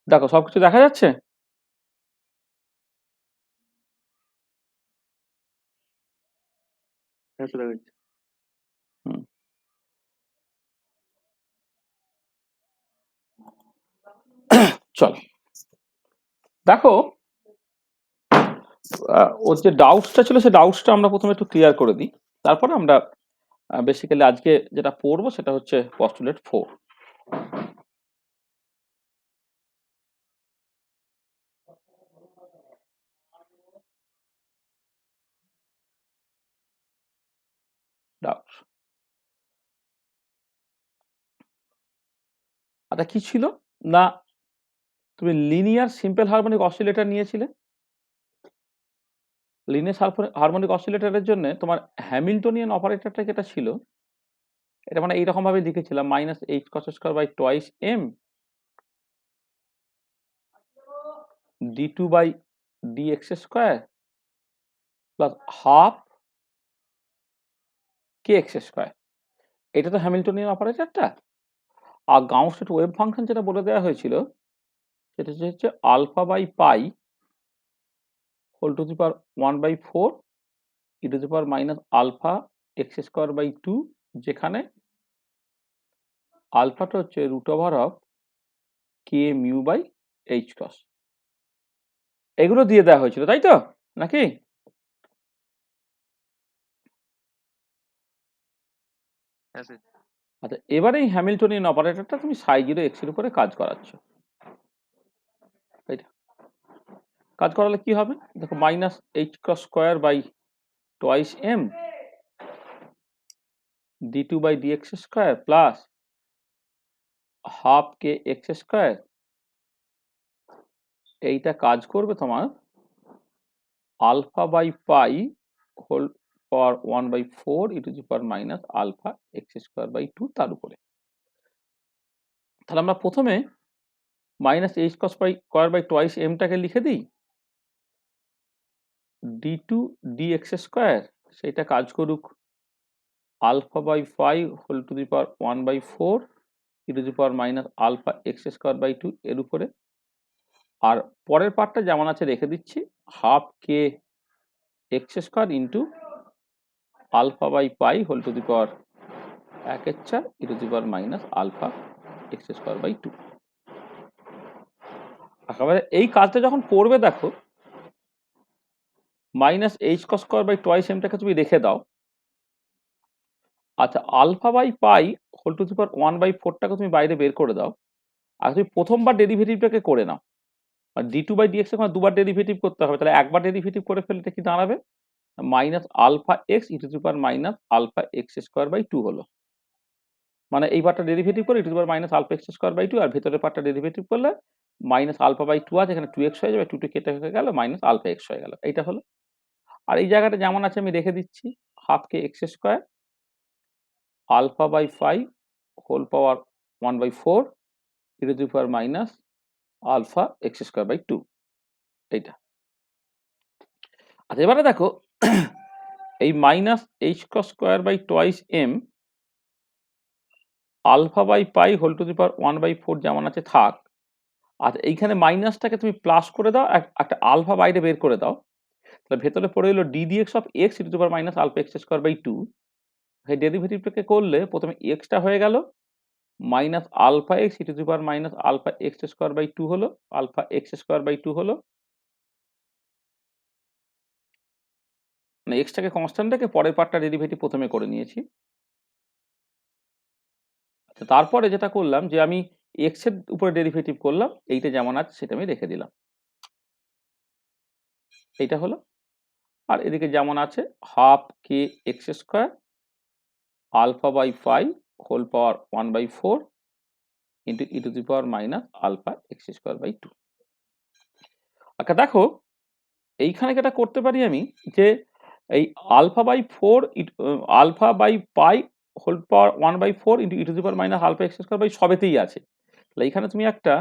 দেখো সবকিছু দেখা যাচ্ছে? হুম। চলো দেখো, ওর যে ডাউটসটা ছিল সেই ডাউটসটা আমরা প্রথমে একটু ক্লিয়ার করে দিই, তারপরে আমরা বেসিক্যালি আজকে যেটা পড়বো সেটা হচ্ছে পস্টুলেট 4। ডাউটস আচ্ছা কি ছিল না, তুমি লিনিয়ার সিম্পল হারমোনিক অসিলেটর নিয়েছিলে। লিনিয়ার হারমোনিক অসিলেটরের জন্য তোমার হ্যামিল্টনিয়ান অপারেটরটা যেটা ছিল, এটা মানে এইরকম ভাবে লিখেছিলাম minus H cos square by twice M D two by D x square plus half K x square. এটা তো হ্যামিল্টনিয়ান অপারেটরটা। আর গাউসের ওয়েভ ফাংশন যেটা বলে দেওয়া হয়েছিল সেটা হচ্ছে alpha by pi whole to the power 1/4 E to the power minus alpha x square by 2, যেখানে আলফাটা হচ্ছে root over of K mu by H cross. এগুলো দিয়ে দেওয়া হয়েছিল তাই তো নাকি? আচ্ছা এবারে এই হ্যামিল্টনিয়ান অপারেটরটা তুমি সাই জিরো এক্স এর উপরে কাজ করাচ্ছ, তাই তো? কাজ করালে কি হবে দেখো, minus H cross square by twice M D two by D x square plus half K x square. এইটা কাজ করবে তোমার alpha by pi whole power 1/4 E to the power minus alpha x square by 2 তার উপরে। তাহলে আমরা প্রথমে minus H cross by square by twice এমটাকে লিখে দিই d two d x square, সেটা কাজ করুক alpha by pi whole to the power 1/4 E to the power minus alpha x square by 2 এর উপরে। আর পরের পার্টটা যেমন আছে রেখে দিচ্ছি, half K x square into alpha by pi whole to the power 1/4 E to the power minus alpha x square by 2। একেবারে এই কাজটা যখন করবে দেখো, minus H cos square by twice এমটাকে তুমি রেখে দাও। আচ্ছা alpha by pi whole to the power 1/4টাকে তুমি বাইরে বের করে দাও। আর তুমি প্রথমবার ডেরিভেটিভটাকে করে নাও, আর ডি টু বাই ডিএক্স এর দুবার ডেরিভেটিভ করতে হবে, তাহলে একবার ডেরিভেটিভ করে ফেলতে কি দাঁড়াবে minus alpha x e to the power minus alpha x square by 2 হলো। মানে এই পার্টটা ডেরিভেটিভ করে e to the power minus alpha x square by 2, আর ভেতরের পার্টটা ডেরিভেটিভ করলে মাইনাস আলফা বাই 2 আছে, এখানে 2x হয়ে যাবে, 2 কেটে হয়ে গেল মাইনাস আলফা এক্স হয়ে গেল। এইটা হলো। আর এই জায়গাটা যেমন আছে আমি রেখে দিচ্ছি half K x square alpha by 5 whole power 1/4 E to the power minus alpha x square by 2। এইটা। আচ্ছা এবারে দেখো এই minus H cross square by twice m alpha by pi whole to the power 1/4 যেমন আছে থাক। আর এইখানে মাইনাসটাকে তুমি প্লাস করে দাও, একটা আলফা বাইরে বের করে দাও, তাহলে ভেতরে পড়ে এলো D DX of X e to the power minus alpha x square by 2। এই ডেরিভেটিভটাকে করলে প্রথমে এক্সটা হয়ে গেল minus alpha x e to the power minus alpha x square by 2 হলো, আলফা এক্স স্কোয়ার বাই 2 হলো। মানে এক্সটাকে কনস্ট্যান্ট রেখে পরের পার্টটা ডেরিভেটিভ প্রথমে করে নিয়েছি। তারপরে যেটা করলাম যে আমি এক্স এর উপরে ডেরিভেটিভ করলাম, এইটা যেমন আছে সেটা আমি রেখে দিলাম। এইটা হলো। আর এদিকে যেমন আছে half K x square alpha by 5 whole power 1/4 into e to the power minus alpha x square by 2। আচ্ছা দেখো এইখানে যেটা করতে পারি আমি যে এই alpha by 4 alpha by pi whole power 1/4 into e to the power minus alpha x square by সবেতেই আছে। তাহলে এইখানে তুমি একটা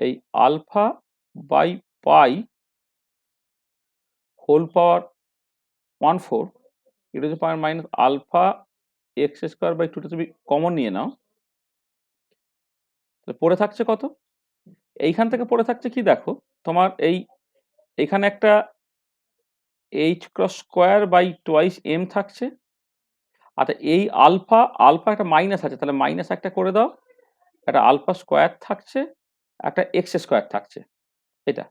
এই alpha by pi whole power 1/4 E to the power minus alpha x square by 2টা তুমি common নিয়ে নাও। পড়ে থাকছে কত? এইখান থেকে পড়ে থাকছে কি দেখো, তোমার এইখানে একটা h cross square by twice m থাকছে। আচ্ছা এই আলফা আলফা একটা মাইনাস আছে, তাহলে মাইনাস একটা করে দাও। একটা আলফা স্কোয়ার থাকছে, একটা এক্স স্কোয়ার থাকছে। এটা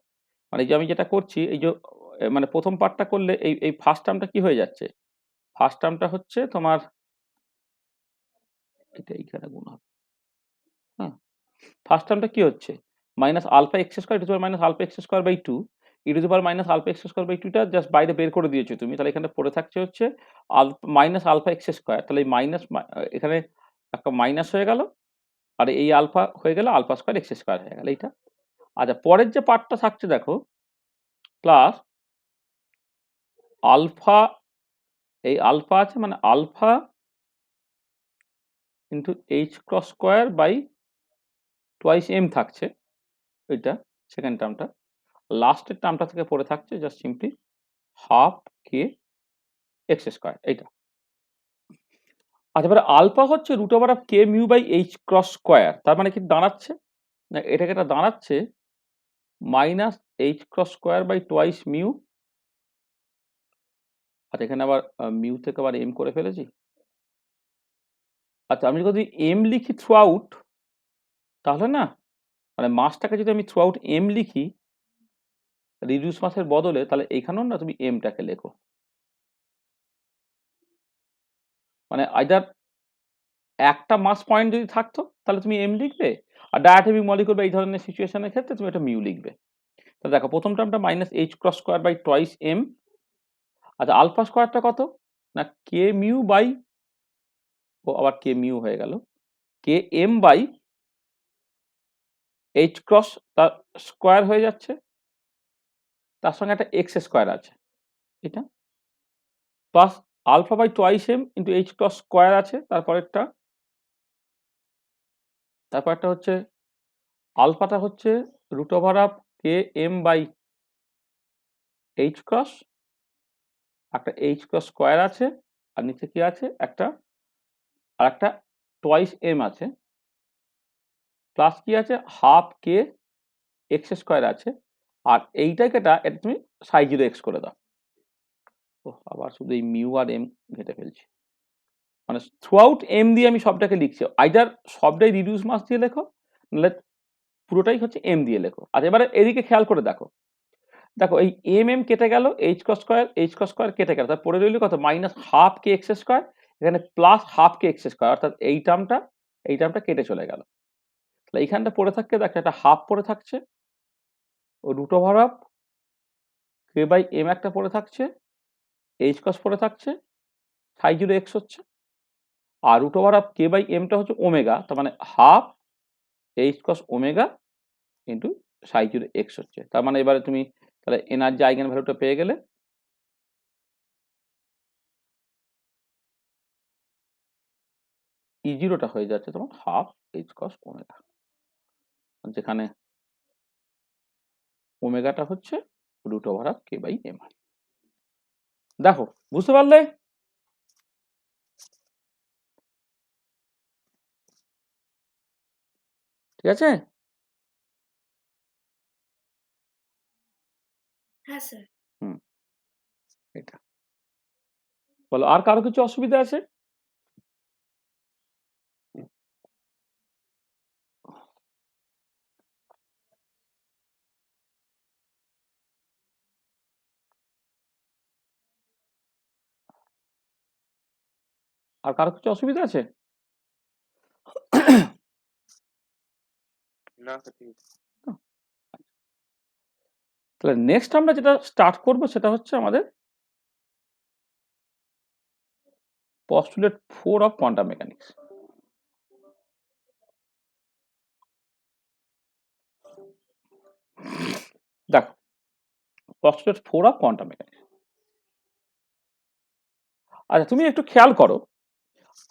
মানে যে আমি যেটা করছি এই যে মানে প্রথম পার্টটা করলে এই এই ফার্স্ট টার্মটা কি হয়ে যাচ্ছে, ফার্স্ট টার্মটা হচ্ছে তোমার এটা এইখানে গুণ হবে। হ্যাঁ, ফার্স্ট টার্মটা কি হচ্ছে, minus alpha x square two minus alpha x square by two e to the power minus alpha x square by টুটা জাস্ট বাইরে বের করে দিয়েছো তুমি, তাহলে এখানে পড়ে থাকছে হচ্ছে মাইনাস আলফা এক্স স্কোয়ার। তাহলে এই মাইনাস এখানে একটা মাইনাস হয়ে গেল, আর এই আলফা হয়ে গেল আলফা স্কোয়ার এক্স স্কোয়ার হয়ে গেল এইটা। আচ্ছা পরের যে পার্টটা থাকছে দেখো, প্লাস আলফা, এই আলফা আছে মানে alpha into H cross square by twice M থাকছে, এটা সেকেন্ড টার্মটা। লাস্টের টার্মটা থেকে পড়ে থাকছে জাস্ট সিম্পলি হাফ কে এক্স স্কোয়ার এইটা। আচ্ছা এবারে আলফা হচ্ছে root over of K mu by H cross square, তার মানে কি দাঁড়াচ্ছে না, এটাকে এটা দাঁড়াচ্ছে minus H cross square by twice mu. আচ্ছা এখানে আবার মিউ থেকে আবার এম করে ফেলেছি। আচ্ছা আমি যদি এম লিখি থ্রু আউট, তাহলে না মানে মাসটাকে যদি আমি থ্রু আউট এম লিখি রিডিউস মাসের বদলে, তাহলে এইখানেও না তুমি এমটাকে লেখো। মানে আইদার একটা মাস পয়েন্ট যদি থাকতো তাহলে তুমি এম লিখবে, আর ডায়াটমিক মলিকুল বা এই ধরনের সিচুয়েশনের ক্ষেত্রে তুমি একটা মিউ লিখবে। তাহলে দেখো প্রথম টার্মটা minus H cross square by twice m. আচ্ছা আলফা স্কোয়ারটা কত না কে মিউ বাই, ও আবার কে মিউ হয়ে গেল, K M by H cross তার স্কোয়ার হয়ে যাচ্ছে, তার সঙ্গে একটা এক্স স্কোয়ার আছে এটা, plus alpha by twice M into H cross square আছে তারপরেরটা। তারপরটা হচ্ছে আলফাটা হচ্ছে root over of K M by H cross, একটা এইচ ক্রস স্কোয়ার আছে, আর নিচে কি আছে একটা আর একটা টোয়াইস এম আছে, প্লাস কি আছে হাফ কে এক্স স্কোয়ার আছে, আর এইটাকে এটা তুমি সাই জিরো এক্স করে দাও। ও আবার শুধু এই মিউ আর এম ঘেটে ফেলছি, মানে থ্রু আউট এম দিয়ে আমি সবটাকে লিখছি, আইদার সবটাই রিডিউস মাস দিয়ে লেখো, নাহলে পুরোটাই হচ্ছে এম দিয়ে লেখো। আর এবারে এদিকে খেয়াল করে দেখো, দেখো এই এম এম কেটে গেল, এইচ ক্রস স্কোয়ার কেটে গেল, তার পরে রইল কত মাইনাস হাফ কে এক্স স্কোয়ার, এখানে প্লাস হাফ কে এক্স স্কোয়ার, অর্থাৎ এই টার্মটা কেটে চলে গেল। তাহলে এইখানটা পড়ে থাকছে দেখো একটা হাফ পড়ে থাকছে, ও root over of K by m একটা পড়ে থাকছে, এইচ কস পড়ে থাকছে, সাই জিরো এক্স হচ্ছে, আর root over of K by এমটা হচ্ছে ওমেগা, তার মানে half h cross omega into psi zero x হচ্ছে। তার মানে এবারে তুমি তাহলে এনার যে আইগেন ভ্যালুটা পেয়ে গেলে, ই জিরোটা হয়ে যাচ্ছে তোমার হাফ এইচ কস ওমেগা, যেখানে ওমেগাটা হচ্ছে root over of K by M. দেখো বুঝতে পারলে? ঠিক আছে? হ্যাঁ স্যার। হুম, এটা বলো আর কারো কিছু অসুবিধা আছে? আর কারো কিছু অসুবিধা আছে? না স্যার ঠিক আছে। তাহলে নেক্সট আমরা যেটা স্টার্ট করব সেটা হচ্ছে আমাদের postulate 4 of quantum mechanics। দেখো postulate 4 of quantum mechanics। আচ্ছা তুমি একটু খেয়াল করো,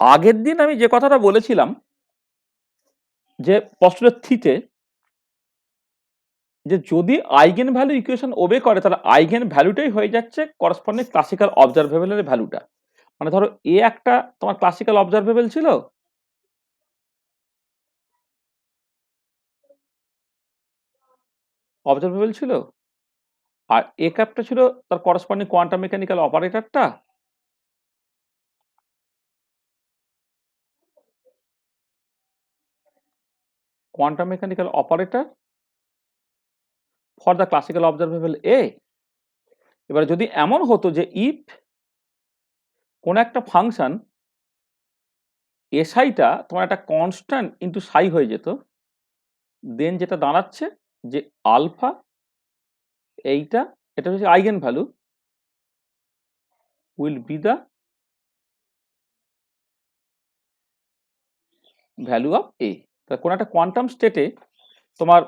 আগের দিন আমি যে কথাটা বলেছিলাম যে postulate 3 তে যে যদি আইগেন ভ্যালু ইকুয়েশন ওবে করে তাহলে আইগেন ভ্যালুটাই হয়ে যাচ্ছে করসপন্ডিং ক্লাসিক্যাল অবজারভেবলের ভ্যালুটা। মানে ধরো এ একটা তোমার ক্লাসিক্যাল অবজারভেবল ছিল, অবজারভেবল ছিল, আর এ ক্যাপটা ছিল তার করসপন্ডিং কোয়ান্টাম মেকানিক্যাল অপারেটরটা। Quantum mechanical operator for the classical observable A. এবার যদি এমন হতো যে ইফ কোন একটা ফাংশন এসআইটা তোমার একটা কনস্ট্যান্ট ইন্টু সাই হয়ে যেত, দেন যেটা দাঁড়াচ্ছে যে আলফা এইটা, এটা হচ্ছে eigen value, will be the value of A. কোন একটা কোয়ান্টাম স্টেটে তোমার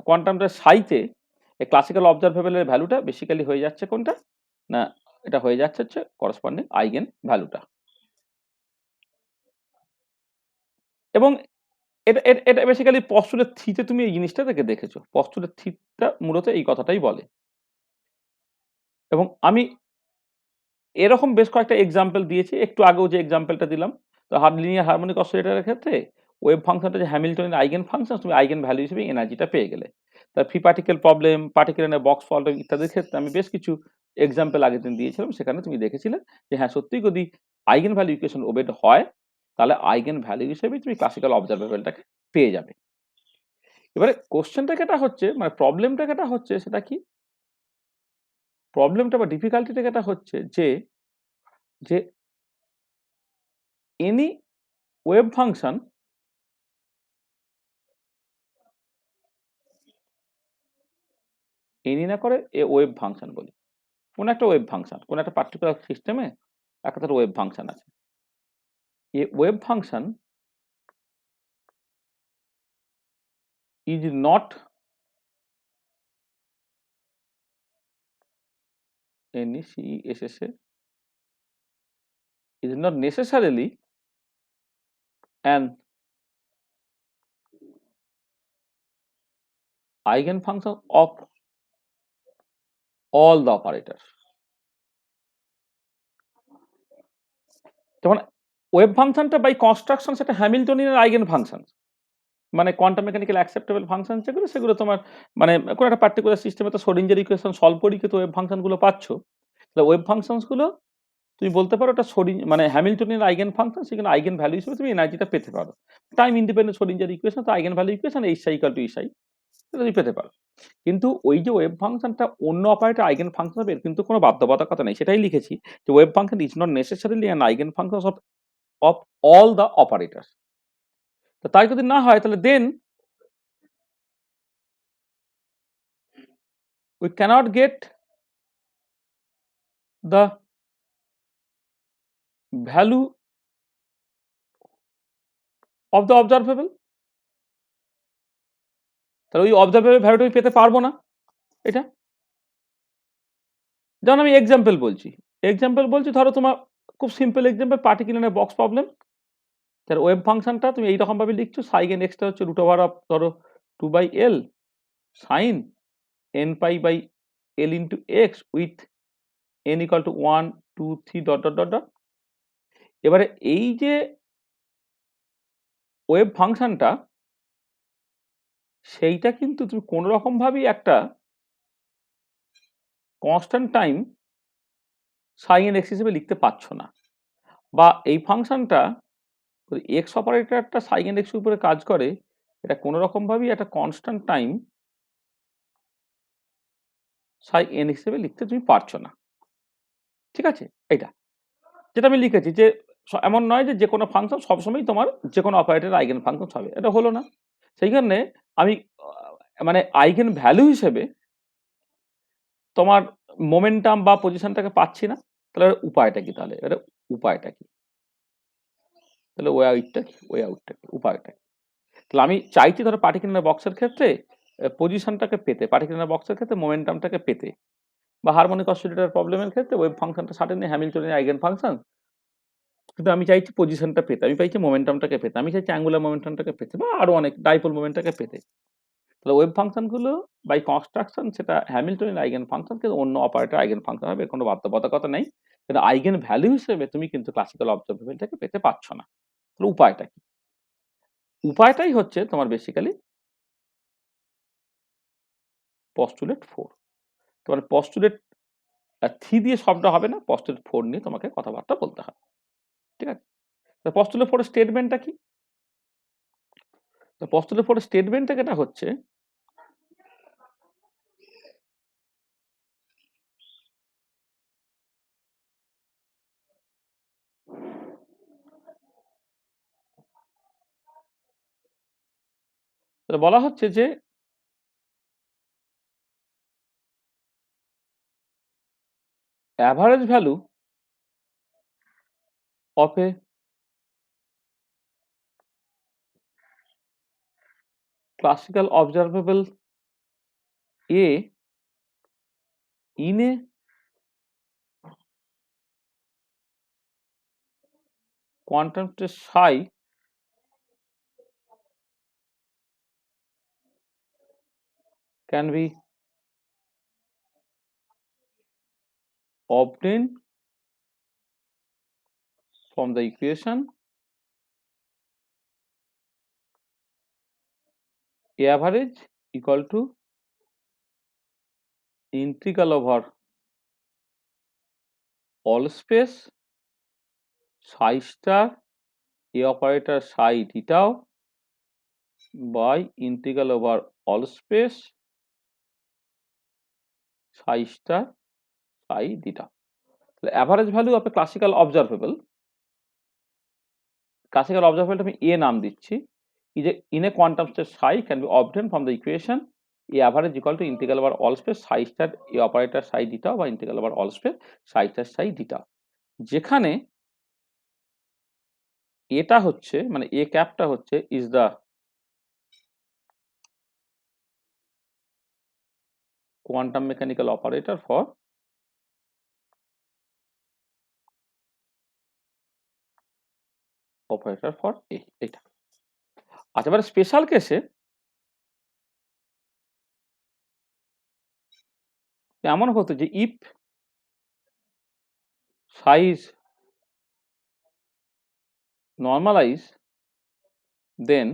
কোয়ান্টামটা সাইতে এই ক্লাসিক্যাল অবজারভেবলের ভ্যালুটা বেসিক্যালি হয়ে যাচ্ছে কোনটা না, এটা হয়ে যাচ্ছে হচ্ছে করসপন্ডিং আইগেন ভ্যালুটা। এবং এটা এটা এটা বেসিক্যালি পস্টুলেট থিতে তুমি এই জিনিসটা থেকে দেখেছো, পস্টুলেট থিটা মূলত এই কথাটাই বলে। এবং আমি এরকম বেশ কয়েকটা এক্সাম্পল দিয়েছি, একটু আগেও যে এক্সাম্পলটা দিলাম, তো লিনিয়ার হারমোনিক অসিলেটরের ক্ষেত্রে ওয়েভ ফাংশনটা যে হ্যামিল্টনের আইগেন ফাংশন, তুমি আইগেন ভ্যালু হিসেবে এনার্জিটা পেয়ে গেলে। তার free particle problem, particle box problem ইত্যাদির ক্ষেত্রে আমি বেশ কিছু এক্সাম্পল আগের দিন দিয়েছিলাম, সেখানে তুমি দেখেছিলে যে হ্যাঁ সত্যি যদি আইগেন ভ্যালু ইকুয়েশন ওবেড হয়, তাহলে আইগেন ভ্যালু হিসেবে তুমি ক্লাসিক্যাল অবজারভেবলটাকে পেয়ে যাবে। এবারে কোশ্চেনটা যেটা হচ্ছে, মানে প্রবলেমটা যেটা হচ্ছে সেটা কি, প্রবলেমটা বা ডিফিকাল্টিটা যেটা হচ্ছে যে যে এনি ওয়েভ ফাংশন এনি না করে এ ওয়েভ ফাংশন বলি, কোন একটা ওয়েভ ফাংশন, কোন একটা পার্টিকুলার সিস্টেমে একটা তার ওয়েভ ফাংশন আছে। A wave function is not any C S S a is not necessarily an eigen function of all the operator. যেমন ওয়েভ ফাংশনটা বাই কনস্ট্রাকশন সেটা হ্যামিল্টনিয়ান আইগেন ফাংশন, মানে কোয়ান্টাম মেকানিক্যাল অ্যাকসেপ্টেবল ফাংশন যেগুলো, সেগুলো তোমার মানে কোনো একটা পার্টিকুলার সিস্টেমে তো শ্রোডিঞ্জার ইকুয়েশন সলভ করি তো ওয়েভ ফাংশনগুলো পাচ্ছ। তাহলে ওয়েভ ফাংশনসগুলো তুমি বলতে পারো ওটা মানে হ্যামিল্টনিয়ান আইগেন ফাংশন, সেখানে আইগেন ভ্যালু হিসেবে তুমি এনার্জিটা পেতে পারো। টাইম ইন্ডিপেন্ডেন্ট শ্রোডিঞ্জার ইকুয়েশন, তো eigen value equation H I equal to is I, এটা তুমি পেতে পারো। কিন্তু ওই যে ওয়েভ ফাংশনটা অন্য অপারেটর আইগেন ফাংশন হবে, এর কিন্তু কোনো বাধ্যবাধকতা নেই। সেটাই লিখেছি যে wave function is not necessarily an eigen function of all the operator. তো তাই যদি না হয় তাহলে দেন we cannot get the value of the observable, তাহলে ওই অবজারভেবল ভ্যালুটা আমি পেতে পারবো না। এটা যেমন আমি এক্সাম্পল বলছি, ধরো তোমার খুব simple example, particular box problem. তার ওয়েভ ফাংশনটা তুমি এইরকম ভাবে লিখছো, সাইন এক্সটা হচ্ছে রুট ওভার অফ ধরো 2/l sine n pi by l into X with n equal to 1 2 3 dot dot dot dot. এবারে এই যে ওয়েভ ফাংশনটা, সেইটা কিন্তু তুমি কোনো রকম ভাবেই একটা কনস্ট্যান্ট টাইম সাইন এক্স হিসেবে লিখতে পারছো না। বা এই ফাংশনটা এক্স অপারেটরটা সাইন এক্স উপরে কাজ করে, এটা কোনো রকম ভাবেই একটা কনস্ট্যান্ট টাইম সাই এন হিসেবে লিখতে তুমি পারছো না। ঠিক আছে, এটা যেটা আমি লিখেছি যে এমন নয় যে যে কোনো ফাংশন সবসময় তোমার যে কোনো অপারেটর আইগেন ফাংশন হবে, এটা হলো না। সেই কারণে আমি মানে আইগেন ভ্যালু হিসেবে তোমার মোমেন্টাম বা পজিশনটাকে পাচ্ছি না। তাহলে উপায়টা কি, তাহলে এটা উপায়টা কি, তাহলে ওয়ে আউটটা কি, ওয়ে আউটটা কি, উপায়টা কি? তাহলে আমি চাইছি ধরো পার্টিকুলার বক্সের ক্ষেত্রে পজিশনটাকে পেতে, পার্টিকুলার বক্সের ক্ষেত্রে মোমেন্টামটাকে পেতে, বা হারমোনিক অসিলেটর প্রবলেমের ক্ষেত্রে ওয়েভ ফাংশনটা সার্টেনলি হ্যামিল্টনের আইগেন ফাংশন, কিন্তু আমি চাইছি পজিশনটা পেতে, আমি চাইছি মোমেন্টামটাকে পেতে, আমি চাইছি অ্যাঙ্গুলার মোমেন্টামটাকে পেতে, বা আরো অনেক ডাইপোল মোমেন্টটাকে পেতে। তাহলে ওয়েভ ফাংশনগুলো বাই কনস্ট্রাকশন সেটা হ্যামিল্টনের আইগেন ফাংশন, কিন্তু অন্য অপারেটর আইগেন ফাংশন হবে, কোনো বাধ্যবাধকতা নেই। কিন্তু আইগেন ভ্যালু হিসেবে তুমি কিন্তু ক্লাসিক্যাল অবজারভেবলটাকে পেতে পারছো না। তাহলে উপায়টা কি? উপায়টাই হচ্ছে তোমার বেসিক্যালি পস্টুলেট 4। তোমার পস্টুলেট 3 দিয়ে সবটা হবে না, পস্টুলেট 4 নিয়ে তোমাকে কথাবার্তা বলতে হবে। ঠিক আছে? তো পস্টুলেট 4 এর স্টেটমেন্টটা কি? তো পস্টুলেট 4 এর স্টেটমেন্টটা যেটা হচ্ছে, বলা হচ্ছে যে average value of a classical observable A in a quantum test psi can be obtained from the equation A average equal to integral over all space psi star A operator psi theta by integral over all space psi star psi theta. The average value of a classical observable আমি A নাম দিচ্ছি, is a in a quantum state psi can be obtained from the equation A average equal to integral over all space psi star A operator psi theta বা integral over all space psi star psi theta, যেখানে এটা হচ্ছে মানে A ক্যাপটা হচ্ছে is the quantum mechanical operator for A এটা। আচ্ছা, এবারে স্পেশাল কেসে এমন হতো যে if psi is normalized then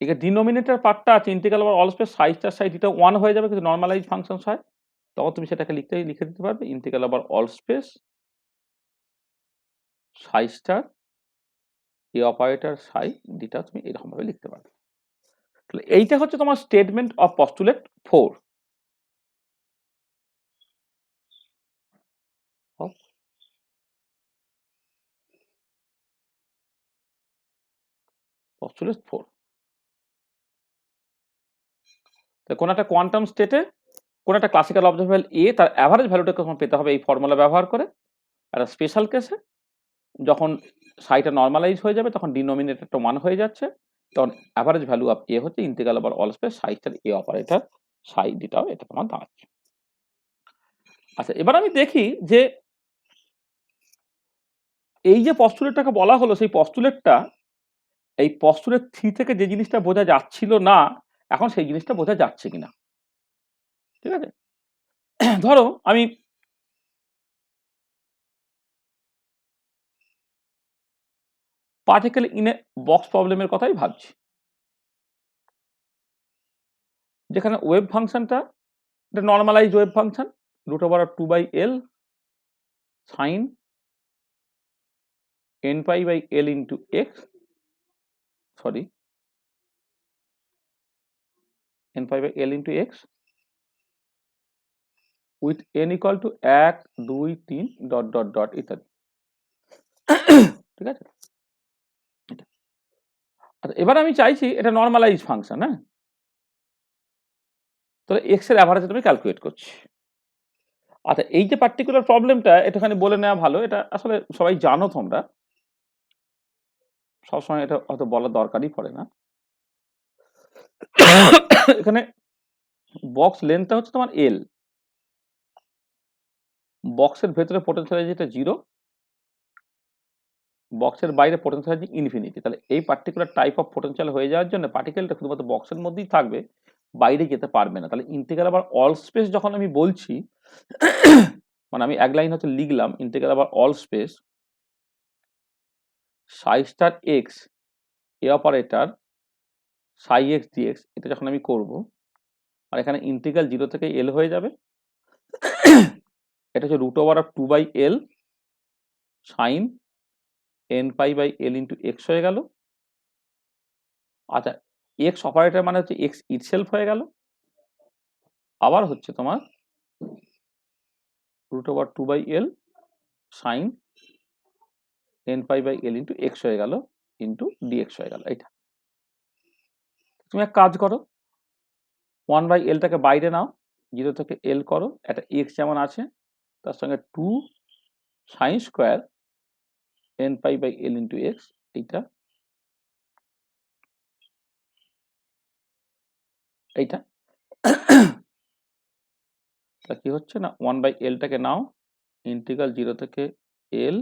এখানে ডিনোমিনেটর পার্টটা আছে integral over all space psi star psi theta 1 হয়ে যাবে কিন্তু নরমালাইজ ফাংশন হয়, তখন তুমি সেটাকে লিখে দিতে পারবে integral over all space psi star A operator psi theta, তুমি এরকম ভাবে লিখতে পারবে। তাহলে এইটা হচ্ছে তোমার statement of postulate 4 of postulate 4। কোন একটা কোয়ান্টাম স্টেটে কোন একটা ক্লাসিক্যাল অবজারভেবল A তার অ্যাভারেজ ভ্যালুটাকে তোমার পেতে হবে এই ফর্মুলা ব্যবহার করে। আর স্পেশাল কেসে যখন সাইটা নরমালাইজ হয়ে যাবে তখন ডিনোমিনেটরটা 1 হয়ে যাচ্ছে, তখন অ্যাভারেজ ভ্যালু অফ A হচ্ছে integral over all space psi star A operator psi theta, এটা তোমার দাঁড়াচ্ছে। আচ্ছা, এবার আমি দেখি যে এই যে পস্টুলেটটাকে বলা হলো সেই পস্টুলেটটা এই পস্টুলেট 3 থেকে যে জিনিসটা বোঝা যাচ্ছিল না এখন সেই জিনিসটা বোঝা যাচ্ছে কিনা। ঠিক আছে? ধরো আমি পার্টিকেল ইন এ বক্স প্রবলেমের কথাই ভাবছি, যেখানে ওয়েভ ফাংশনটা এটা normalised wave function √2/L sin n π/L into x, sorry n π/L into x with n equal to 1 2 3 dot dot dot ইত্যাদি। ঠিক আছে? আচ্ছা, এবার আমি চাইছি এটা নরমালাইজ ফাংশন, হ্যাঁ, তাহলে x এর অ্যাভারেজ আমি ক্যালকুলেট করছি। আচ্ছা, এই যে পার্টিকুলার প্রবলেমটা একটুখানি বলে নেওয়া ভালো, এটা আসলে সবাই জানো তোমরা, সবসময় এটা হয়তো বলার দরকারই পড়ে না। এখানে বক্স লেন্থটা হচ্ছে তোমার L, বক্সের ভেতরে পোটেনশিয়াল যেটা 0, বক্সের বাইরে পোটেনশিয়াল ইনফিনিটি। তাহলে এই পার্টিকুলার টাইপ অফ পোটেনশিয়াল হয়ে যাওয়ার জন্য পার্টিকেলটা শুধুমাত্র বক্সের মধ্যেই থাকবে, বাইরে যেতে পারবে না। তাহলে ইন্টিগ্রাল আবার অল স্পেস যখন আমি বলছি মানে আমি এক লাইন হচ্ছে লিখলাম ইন্টিগ্রাল আবার all space psi star x A operator Sai x dx এটা যখন আমি করব, আর এখানে ইন্টিগ্রাল 0 থেকে এল হয়ে যাবে, এটা হচ্ছে √2/l sine n pi by L into X হয়ে গেল। আচ্ছা, এক্স অপারেটর মানে হচ্ছে এক্স ইটসেলফ হয়ে গেল, আবার হচ্ছে তোমার √2/l sine n pi by L into X হয়ে গেল ইন্টু ডিএক্স হয়ে গেল। এইটা তুমি এক কাজ করো, 1/lটাকে বাইরে নাও, 0 থেকে এল করো, একটা এক্স যেমন আছে তার সঙ্গে 2 sine square n pi by L into X, এইটা এইটা তা কি হচ্ছে না, 1/lটাকে নাও, ইন্টিগ্রাল 0 থেকে এল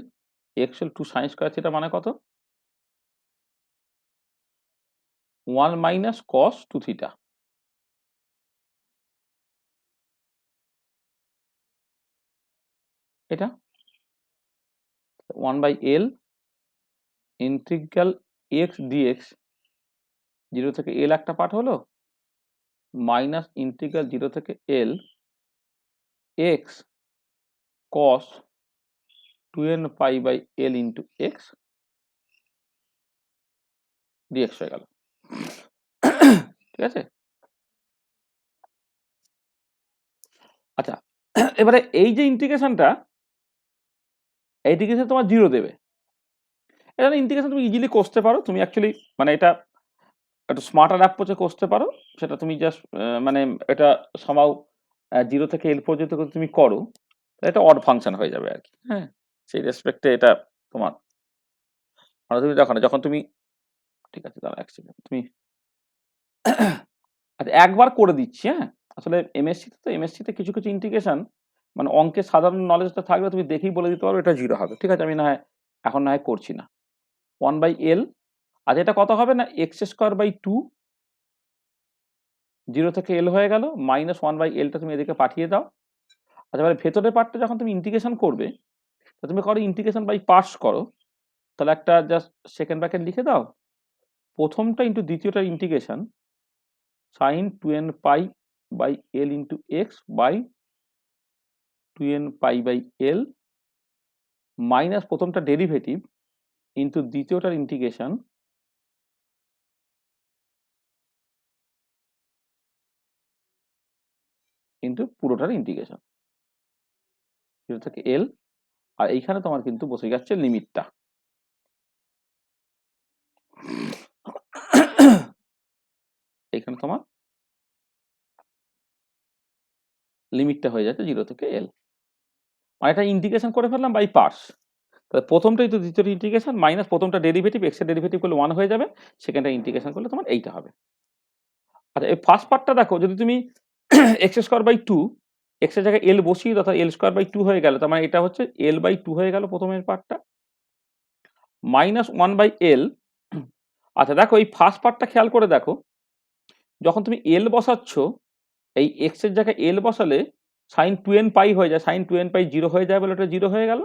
এক্স হল 2 সাইন স্কোয়ার থিটা মানে কত, 1 মাইনাস কস 2 থিটা। এটা 1/l ইন্টিগ্রাল এক্স ডিএক্স, 0 থেকে এল একটা পার্ট হলো, মাইনাস ইন্টিগ্রাল 0 থেকে L X cos 2n pi by L into X dx হয়ে গেল। ঠিক আছে। আচ্ছা, এবারে এই যে ইন্টিগ্রেশনটা, এই ইন্টিগ্রেশন তোমার 0 দেবে, এটা ইন্টিগ্রেশন তুমি ইজিলি করতে পারো, তুমি অ্যাকচুয়ালি মানে এটা একটু স্মার্টার অ্যাপ্রোচে করতে পারো, সেটা তুমি জাস্ট মানে এটা সামাও 0 থেকে এল পর্যন্ত যদি তুমি করো, এটা অড ফাংশন হয়ে যাবে আর কি। হ্যাঁ, সেই রেসপেক্টে এটা তোমার, মানে তুমি দেখো না যখন তুমি, ঠিক আছে দাঁড়া এক সেকেন্ড, তুমি আচ্ছা একবার করে দিচ্ছি। হ্যাঁ, আসলে এমএসসিতে তো এমএসসিতে কিছু কিছু ইন্টিগ্রেশন মানে অঙ্কের সাধারণ নলেজটা থাকলে তুমি দেখেই বলে দিতে পারো এটা 0 হবে। ঠিক আছে, আমি না হয় এখন না হয় করছি না। 1/l, আর এটা কত হবে না, x²/2, 0 থেকে এল হয়ে গেল, মাইনাস 1/lটা তুমি এদিকে পাঠিয়ে দাও। আচ্ছা, এবারে ভেতরের পার্টটা যখন তুমি ইন্টিগ্রেশন করবে, তো তুমি করো ইন্টিগ্রেশন বাই পার্টস করো, তাহলে একটা জাস্ট সেকেন্ড ব্র্যাকেট লিখে দাও, প্রথমটা ইন্টু দ্বিতীয়টা integration sine 2n pi by L into X by 2n pi by L minus প্রথমটা ডেরিভেটিভ ইন্টু দ্বিতীয়টার ইন্টিগ্রেশন ইন্টু পুরোটার ইন্টিগ্রেশন 0 থেকে এল, আর এইখানে তোমার কিন্তু বসে যাচ্ছে লিমিটটা। এইখানে তোমার লিমিটটা হয়ে যাচ্ছে 0 থেকে এল, মানে এটা ইন্টিগ্রেশন করে ফেললাম বাই পার্টস। তাহলে প্রথমটাই তো দ্বিতীয় ইন্টিগ্রেশন মাইনাস প্রথমটা ডেরিভেটিভ, এক্স এর ডেরিভেটিভ করলে 1 হয়ে যাবে, সেকেন্ডটা ইন্টিগ্রেশন করলে তোমার এইটা হবে। আচ্ছা, এই ফার্স্ট পার্টটা দেখো, যদি তুমি x²/2 এক্স এর জায়গায় এল বসিয়ে দাও, তাহলে l²/2 হয়ে গেল, তার মানে এটা হচ্ছে l/2 হয়ে গেল প্রথমের পার্টটা, মাইনাস 1/l। আচ্ছা দেখো, এই ফার্স্ট পার্টটা খেয়াল করে দেখো, যখন তুমি এল বসাচ্ছ, এই এক্স এর জায়গায় এল বসালে সাইন 2n পাই হয়ে যায়, সাইন 2n পাই 0 হয়ে যায় বলে এটা 0 হয়ে গেল।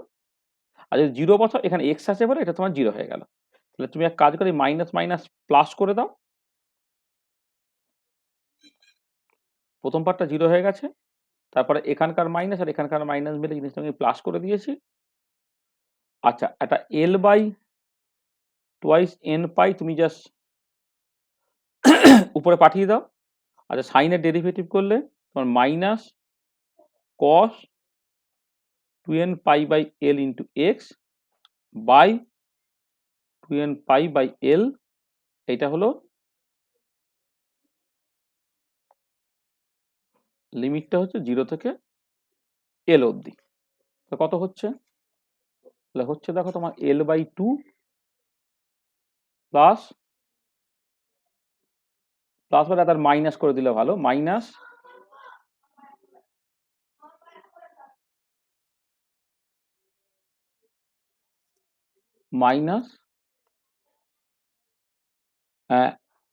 আর যদি 0 বসাও, এখানে এক্স আছে বলে এটা তোমার 0 হয়ে গেল। তাহলে তুমি এক কাজ করে মাইনাস মাইনাস প্লাস করে দাও, প্রথম পার্টটা 0 হয়ে গেছে, তারপরে এখানকার মাইনাস আর এখানকার মাইনাস মিলে জিনিসটা আমি প্লাস করে দিয়েছি। আচ্ছা, একটা এল বাই টোয়াইস এন পাই তুমি জাস্ট উপরে পাঠিয়ে দাও। আচ্ছা, সাইনের ডেরিভেটিভ করলে তোমার minus cos 2n pi by L into X by 2n pi by L, এইটা হলো লিমিটটা হচ্ছে 0 থেকে এল অবধি। তো কত হচ্ছে, তাহলে হচ্ছে দেখো তোমার l/2 প্লাস প্লাস বলে তার মাইনাস করে দিলে ভালো, মাইনাস মাইনাস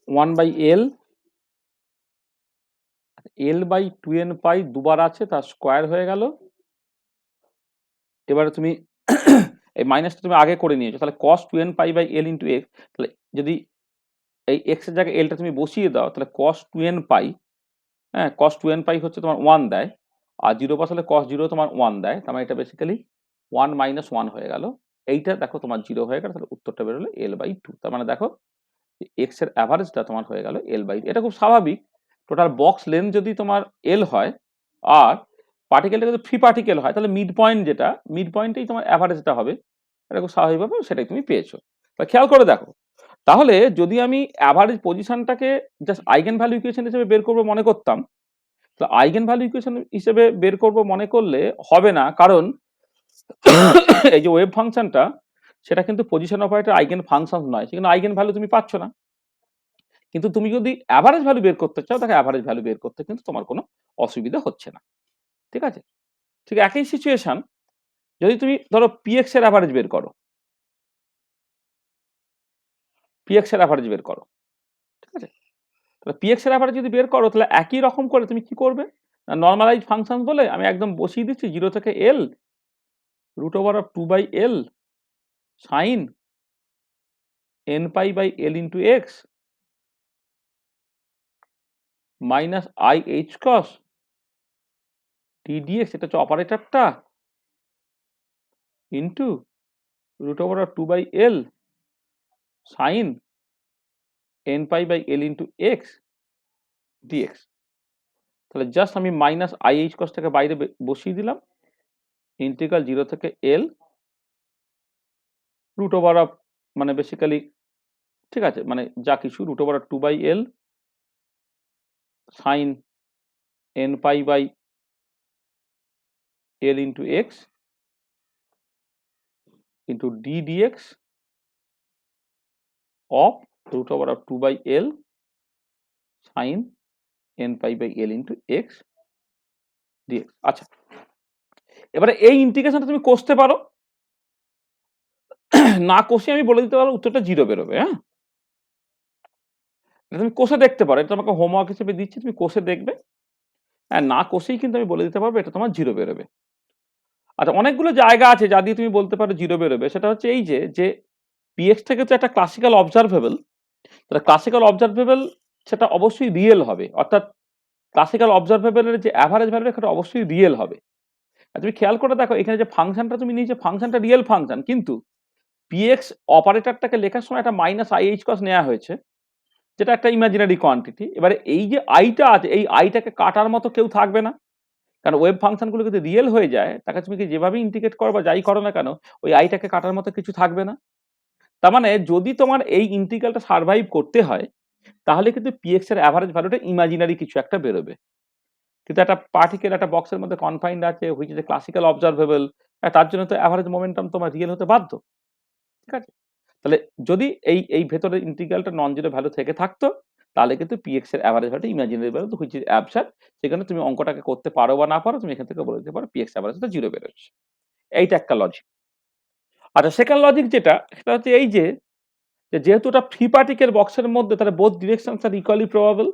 1/l, l/2n পাই দুবার আছে তার স্কোয়ার হয়ে গেল। এবারে তুমি এই মাইনাসটা তুমি আগে করে নিয়েছো, তাহলে cos 2n pi by L into X, তাহলে যদি এই এক্স এর জায়গায় এলটা তুমি বসিয়ে দাও, তাহলে cos 2n পাই, হ্যাঁ cos 2n পাই হচ্ছে তোমার 1 দেয়, আর 0 পাস হলে cos 0 তোমার 1 দেয়, তার মানে এটা বেসিক্যালি 1 মাইনাস 1 হয়ে গেল। এইটা দেখো তোমার 0 হয়ে গেল, তাহলে উত্তরটা বেরোলো l/2। তার মানে দেখো এক্স এর অ্যাভারেজটা তোমার হয়ে গেল l/2। এটা খুব স্বাভাবিক, টোটাল বক্স লেন্থ যদি তোমার l হয় আর পার্টিকেলটা যদি ফ্রি পার্টিকেল হয়, তাহলে মিড পয়েন্ট যেটা, মিড পয়েন্টেই তোমার অ্যাভারেজটা হবে। এটা খুব স্বাভাবিক ব্যাপার, সেটাই তুমি পেয়েছো। তা খেয়াল করে দেখো, তাহলে যদি আমি অ্যাভারেজ পজিশনটাকে জাস্ট আইগেন ভ্যালু ইকুয়েশন হিসেবে বের করবো মনে করতাম, তো আইগেন ভ্যালু ইকুয়েশন হিসেবে বের করব মনে করলে হবে না, কারণ এই যে ওয়েভ ফাংশনটা, সেটা কিন্তু পজিশন অপারেটর আইগেন ফাংশন নয়, সেখানে আইগেন ভ্যালু তুমি পাচ্ছ না। কিন্তু তুমি যদি অ্যাভারেজ ভ্যালু বের করতে চাও, তাহলে অ্যাভারেজ ভ্যালু বের করতে কিন্তু তোমার কোনো অসুবিধা হচ্ছে না। ঠিক আছে? ঠিক একই সিচুয়েশন যদি তুমি ধরো পিএক্স এর অ্যাভারেজ বের করো, পিএক্স এর অ্যাভারেজ বের করো, ঠিক আছে? তাহলে পিএক্স এর অ্যাভারেজ যদি বের করো, তাহলে একই রকম করে তুমি কি করবে, নর্মালাইজ ফাংশন বলে আমি একদম বসিয়ে দিচ্ছি 0 থেকে l √2/l sine n pi by l into X minus i h cos d dx, এটা হচ্ছে অপারেটরটা, into √2/l sine n pi by l into X dx। তাহলে জাস্ট আমি মাইনাস i h cos টাকে বাইরে বসিয়ে দিলাম, ইন্টিগ্রাল 0 থেকে l √, মানে বেসিক্যালি, ঠিক আছে, মানে যা কিছু √2/l sine n pi by l into X into d dx of √2/l sine n pi by l into X dx। আচ্ছা, এবারে এই ইন্টিগ্রেশনটা তুমি কষতে পারো, না কষে আমি বলে দিতে পারো উত্তরটা 0 বেরোবে। হ্যাঁ, এটা তুমি কষে দেখতে পারো, এটা তোমাকে হোমওয়ার্ক হিসেবে দিচ্ছি, তুমি কষে দেখবে। হ্যাঁ, না কষেই কিন্তু আমি বলে দিতে পারবো এটা তোমার 0 বেরোবে। আচ্ছা, অনেকগুলো জায়গা আছে যা দিয়ে তুমি বলতে পারো 0 বেরোবে, সেটা হচ্ছে এই যে পিএক্স থেকে তো একটা ক্লাসিক্যাল অবজারভেবল, তাহলে ক্লাসিক্যাল অবজারভেবল সেটা অবশ্যই রিয়েল হবে, অর্থাৎ ক্লাসিক্যাল অবজারভেবলের যে অ্যাভারেজ ভ্যালু সেটা অবশ্যই রিয়েল হবে। আর তুমি খেয়াল করে দেখো, এখানে যে ফাংশনটা তুমি নিয়েছো, ফাংশনটা রিয়েল ফাংশন, কিন্তু পিএক্স অপারেটরটাকে লেখার সময় একটা মাইনাস আইএইচ কস নেওয়া হয়েছে, যেটা একটা ইমাজিনারি কোয়ান্টিটি। এবারে এই যে আইটা আছে, এই আইটাকে কাটার মতো কেউ থাকবে না, কারণ ওয়েব ফাংশনগুলো যদি রিয়েল হয়ে যায়, তাকে তুমি কি যেভাবে ইন্টিগ্রেট করো বা যাই করো না কেন, ওই আইটাকে কাটার মতো কিছু থাকবে না। তার মানে যদি তোমার এই ইন্টিগ্রালটা সার্ভাইভ করতে হয়, তাহলে কিন্তু পিএক্স এর অ্যাভারেজ ভ্যালুটা ইমাজিনারি কিছু একটা বেরোবে। কিন্তু একটা পার্টিকেল একটা বক্সের মধ্যে কনফাইন্ড আছে, which is a classical observable, তার জন্য তো অ্যাভারেজ মোমেন্টাম তোমার রিয়েল হতে বাধ্য। ঠিক আছে? তাহলে যদি এই ভেতরের ইন্টিগ্রালটা নন জিরো ভ্যালু থেকে থাকতো, তাহলে কিন্তু পিএক্স এর average value imaginary value which is absurd, সেখানে তুমি অঙ্কটাকে করতে পারো বা না পারো, তুমি এখান থেকে বলে দিতে পারো পিএক্স অ্যাভারেজটা 0 বেরোচ্ছে। এইটা একটা লজিক। আচ্ছা, সেকেন্ড লজিক যেটা, সেটা হচ্ছে এই যে যেহেতু ওটা ফ্রি পার্টিকেল বক্সের মধ্যে, তাহলে both directions are equally probable,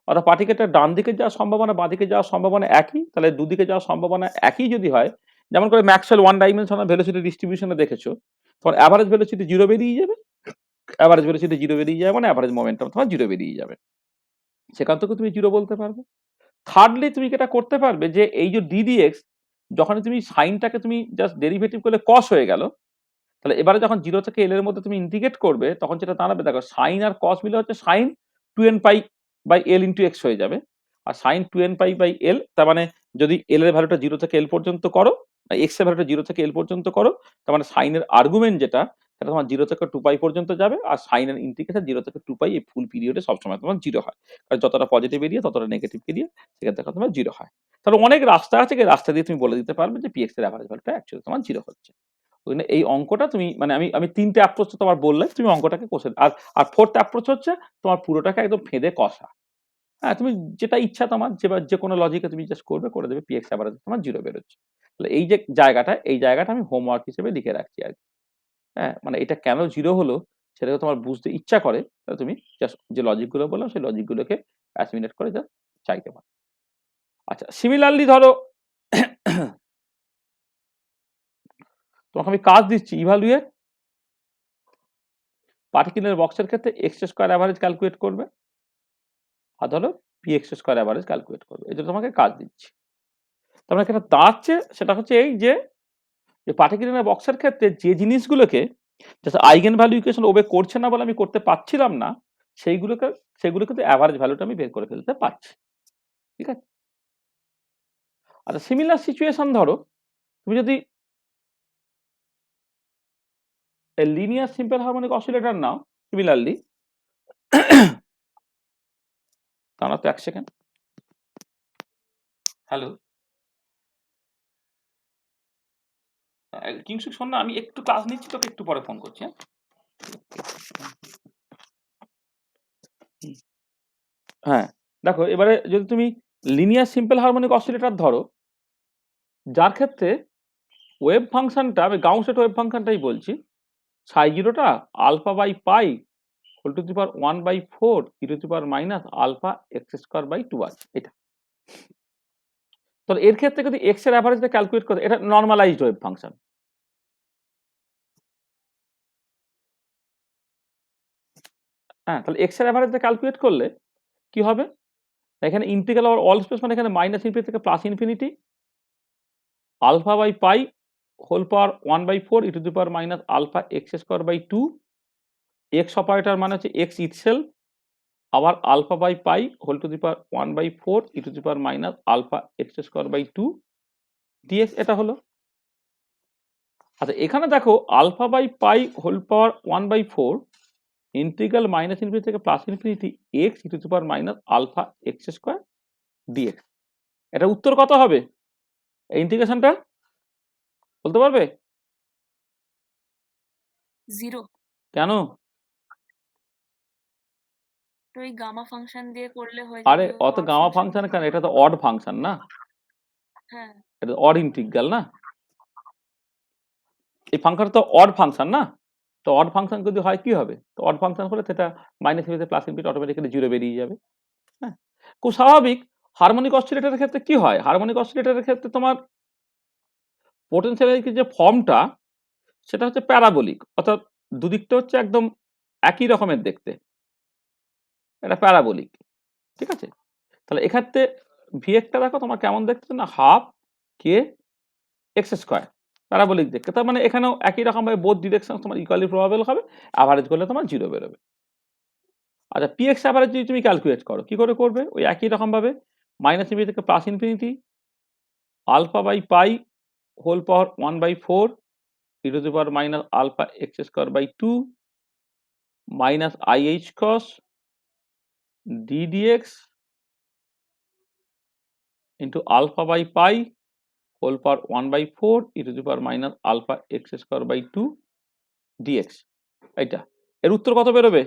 অর্থাৎ পার্টিকেলটা ডান দিকে যাওয়ার সম্ভাবনা, বাঁ দিকে যাওয়ার সম্ভাবনা একই, তাহলে দুদিকে যাওয়ার সম্ভাবনা একই যদি হয়, যেমন করে ম্যাক্সওয়েল ওয়ান ডাইমেনশনাল ভেলোসিটি ডিস্ট্রিবিউশনে দেখেছো, তখন অ্যাভারেজ ভেলোসিটি 0 বেরিয়ে যাবে, অ্যাভারেজ ভেলোসিটি 0 বেরিয়ে যাবে মানে অ্যাভারেজ মোমেন্টাম তোমার 0 বেরিয়ে যাবে, সেখান থেকে তুমি 0 বলতে পারবে। থার্ডলি তুমি যেটা করতে পারবে, যে এই যে ddx, যখন তুমি সাইনটাকে তুমি জাস্ট ডেরিভেটিভ করলে cos হয়ে গেল, তাহলে এবারে যখন 0 থেকে l এর মধ্যে তুমি ইন্টিগ্রেট করবে, তখন যেটা দাঁড়াবে দেখো, সাইন আর cos মিলে হচ্ছে sine 2n pi by l into X হয়ে যাবে। আর sine 2n pi by l, তার মানে যদি l এর ভ্যালুটা 0 থেকে l পর্যন্ত করো, x এর ভ্যালুটা 0 থেকে l পর্যন্ত করো, তার মানে সাইনের আর্গুমেন্ট যেটা, সেটা তোমার 0 থেকে 2 পাই পর্যন্ত যাবে, আর সাইনের ইন্টিগ্রেশন 0 থেকে 2 পাই এই ফুল পিরিয়ডে সবসময় তোমার 0 হয়। কারণ যতটা পজিটিভ এরিয়া ততটা নেগেটিভ এরিয়া, সেখান থেকে তোমার 0 হয়। তাহলে অনেক রাস্তা আছে, যে রাস্তা দিয়ে তুমি বলে দিতে পারবে যে পিএক্স এর অ্যাভারেজ ভ্যালুটা অ্যাকচুয়ালি তোমার 0 হচ্ছে। ওখানে এই অঙ্কটা তুমি, মানে আমি 3টে অ্যাপ্রোচ তোমার বললে, তুমি অঙ্কটাকে কষে, আর ফোর্থ অ্যাপ্রোচ হচ্ছে তোমার পুরোটাকে একদম ফেঁদে কষা। হ্যাঁ, তুমি যেটা ইচ্ছা তোমার, যে কোনো লজিকে তুমি জাস্ট করবে, করে দেবে, পিএক্স অ্যাভারেজ তোমার 0 বেরোচ্ছে। তাহলে এই যে জায়গাটা, এই জায়গাটা আমি হোমওয়ার্ক হিসেবে লিখে রাখছি আর কি। হ্যাঁ, মানে এটা কেন 0 হলো সেটাকে তোমার বুঝতে ইচ্ছা করে, তাহলে তুমি জাস্ট যে লজিকগুলো বললাম, সেই লজিকগুলোকে অ্যাসিমিলেট করে জাস্ট চাইতে পারো। আচ্ছা, সিমিলারলি ধরো তোমাকে আমি কাজ দিচ্ছি, ইভালুয়েট পার্টিকুলার বক্সের ক্ষেত্রে এক্স স্কোয়ার অ্যাভারেজ ক্যালকুলেট করবে, আর ধরো P x square average calculate করবে। এই জন্য তোমাকে কাজ দিচ্ছি। তার মানে এখানে দাঁড়াচ্ছে সেটা হচ্ছে এই যে পার্টিকুলার বক্সের ক্ষেত্রে যে জিনিসগুলোকে আইগেন ভ্যালু ইকুয়েশন ওবে করছে না বলে আমি করতে পারছিলাম না, সেগুলো কিন্তু অ্যাভারেজ ভ্যালুটা আমি বের করে ফেলতে পারছি। ঠিক আছে। আচ্ছা, সিমিলার সিচুয়েশন ধরো তুমি যদি লিনিয়ার সিম্পল হারমোনিক অসিলেটর নাও, সিমিলারলি দাঁড়া তো 1 সেকেন্ড। হ্যালো কিংসুক, শোন না, আমি একটু ক্লাস নিচ্ছি, তোকে একটু পরে ফোন করছি। হ্যাঁ দেখো, এবারে যদি তুমি লিনিয়ার সিম্পল হারমোনিক অসিলেটর ধরো, যার ক্ষেত্রে ওয়েভ ফাংশনটা, আমি গাউসের ওয়েভ ফাংশনটাই বলছি, সাই জিরোটা alpha by pi whole to the power 1/4 E to the power minus alpha x square by 2 আছে এটা। তো এর ক্ষেত্রে যদি এক্স এর অ্যাভারেজটা ক্যালকুলেট করে, এটা নর্মালাইজড ওয়েভ ফাংশন। হ্যাঁ, তাহলে এক্স এর অ্যাভারেজটা ক্যালকুলেট করলে কি হবে, এখানে ইন্টিগ্রাল ওভার অল স্পেস, মানে এখানে মাইনাস ইনফিনিটি থেকে plus infinity alpha by pi whole power 1/4 E to the power minus alpha x square by 2, x operator মানে হচ্ছে এক্স ইটসেলফ, আবার alpha by pi whole to the power 1/4 E to the power minus alpha x square by 2 dx, এটা হলো। আচ্ছা, এখানে দেখো alpha by pi whole power 1/4 integral minus infinity থেকে plus infinity x e to the power minus alpha x square dx. এটা উত্তর কত হবে এই ইন্টিগ্রেশনটা বলতে পারবে? 0। কেন? তো এই গামা ফাংশন দিয়ে করলে হয়ে আরে যাবে অত অড গামা ফাংশন। ফাংশন কেন, এটা তো অড ফাংশন না, হ্যাঁ, এটা অড ইন্টিগ্রাল না, এই ফাংশনটা তো অড ফাংশন না। তো অড ফাংশন যদি হয় কি হবে, তো অড ফাংশন হলে সেটা minus infinity plus infinity automatically zero বেরিয়ে যাবে। হ্যাঁ, খুব স্বাভাবিক। হারমোনিক অসিলেটরের ক্ষেত্রে কি হয়, হারমোনিক অসিলেটরের ক্ষেত্রে তোমার পোটেনশিয়ালের যে ফর্মটা সেটা হচ্ছে প্যারাবোলিক, অর্থাৎ দুদিকটা হচ্ছে একদম একই রকমের দেখতে, এটা প্যারাবোলিক। ঠিক আছে। তাহলে এক্ষেত্রে ভিএকটা দেখো তোমার কেমন দেখতে না, হাফ কে এক্স স্কোয়ার, প্যারাবোলিক দেখতে। তার মানে এখানেও একই রকম ভাবে বোথ ডিরেকশন তোমার ইকুয়ালি প্রবাবল হবে, অ্যাভারেজ করলে তোমার জিরো বেরোবে। আচ্ছা, পিএক্স অ্যাভারেজ যদি তুমি ক্যালকুলেট করো, কি করে করবে, ওই একই রকম ভাবে মাইনাস ইনফিনিটি থেকে plus infinity alpha by pi whole power 1/4 E to the power minus alpha x square by 2 minus ih cross d dx into alpha by pi whole power 1/4 E to the power minus alpha x square by 2 dx. এইটা, এর উত্তর কত বেরোবে?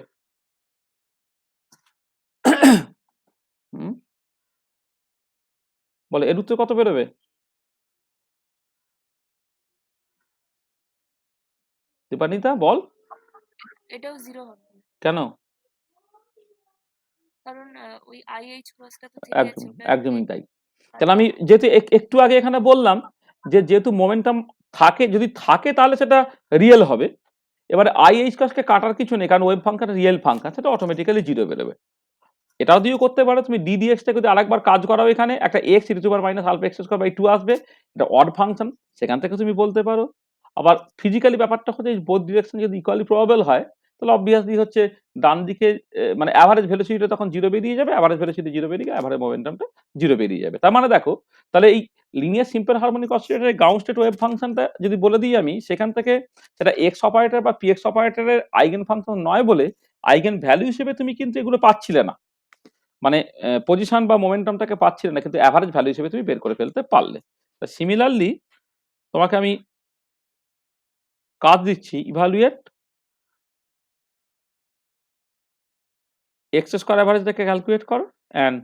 বলে এর উত্তর কত বেরোবে? দীপানিতা বল। এটাও 0 হবে। কেন? কারণ ওই আইএইচ ক্রসটা তো থেকে আছে, ওটা একদমই তাই। তাহলে আমি যেহেতু একটু আগে এখানে বললাম যে যেহেতু মোমেন্টাম থাকে, যদি থাকে তাহলে সেটা রিয়েল হবে। এবারে আইএইচ কসকে কাটার কিছু নেই, কারণ ওয়েভ ফাংশন রিয়েল ফাংশন, সেটা অটোমেটিক্যালি জিরো বেরোবে। এটাও দিয়েও করতে পারো তুমি, ডিডিএক্সটাকে যদি আরেকবার কাজ করাও, এখানে একটা x e to the power minus alpha x square by 2 আসবে, এটা অড ফাংশন, সেখান থেকে তুমি বলতে পারো। আবার ফিজিক্যালি ব্যাপারটা হচ্ছে বোথ ডিরেকশন যদি ইকুয়ালি প্রবাবল হয়, তাহলে অবভিয়াসলি হচ্ছে ডান দিকে মানে অ্যাভারেজ ভেলোসিটিটা তখন জিরো বেরিয়ে যাবে, অ্যাভারেজ ভেলোসিটি জিরো বেরিয়ে গেলে অ্যাভারেজ মোমেন্টামটা জিরো বেরিয়ে যাবে। তার মানে দেখো, তাহলে এই লিনিয়ার সিম্পল হারমোনিক অসিলেটরের গ্রাউন্ড স্টেট ওয়েভ ফাংশনটা যদি বলে দিই আমি, সেখান থেকে সেটা এক্স অপারেটর বা পিএক্স অপারেটরের আইগেন ফাংশন নয় বলে আইগেন ভ্যালু হিসেবে তুমি কিন্তু এগুলো পাচ্ছিলে না, মানে পজিশন বা মোমেন্টামটাকে পাচ্ছিলে না, কিন্তু অ্যাভারেজ ভ্যালু হিসেবে তুমি বের করে ফেলতে পারলে। সিমিলারলি তোমাকে আমি কাজ দিচ্ছি, ইভালুয়েট এক্স স্কোয়ার অ্যাভারেজটাকে ক্যালকুলেট করো অ্যান্ড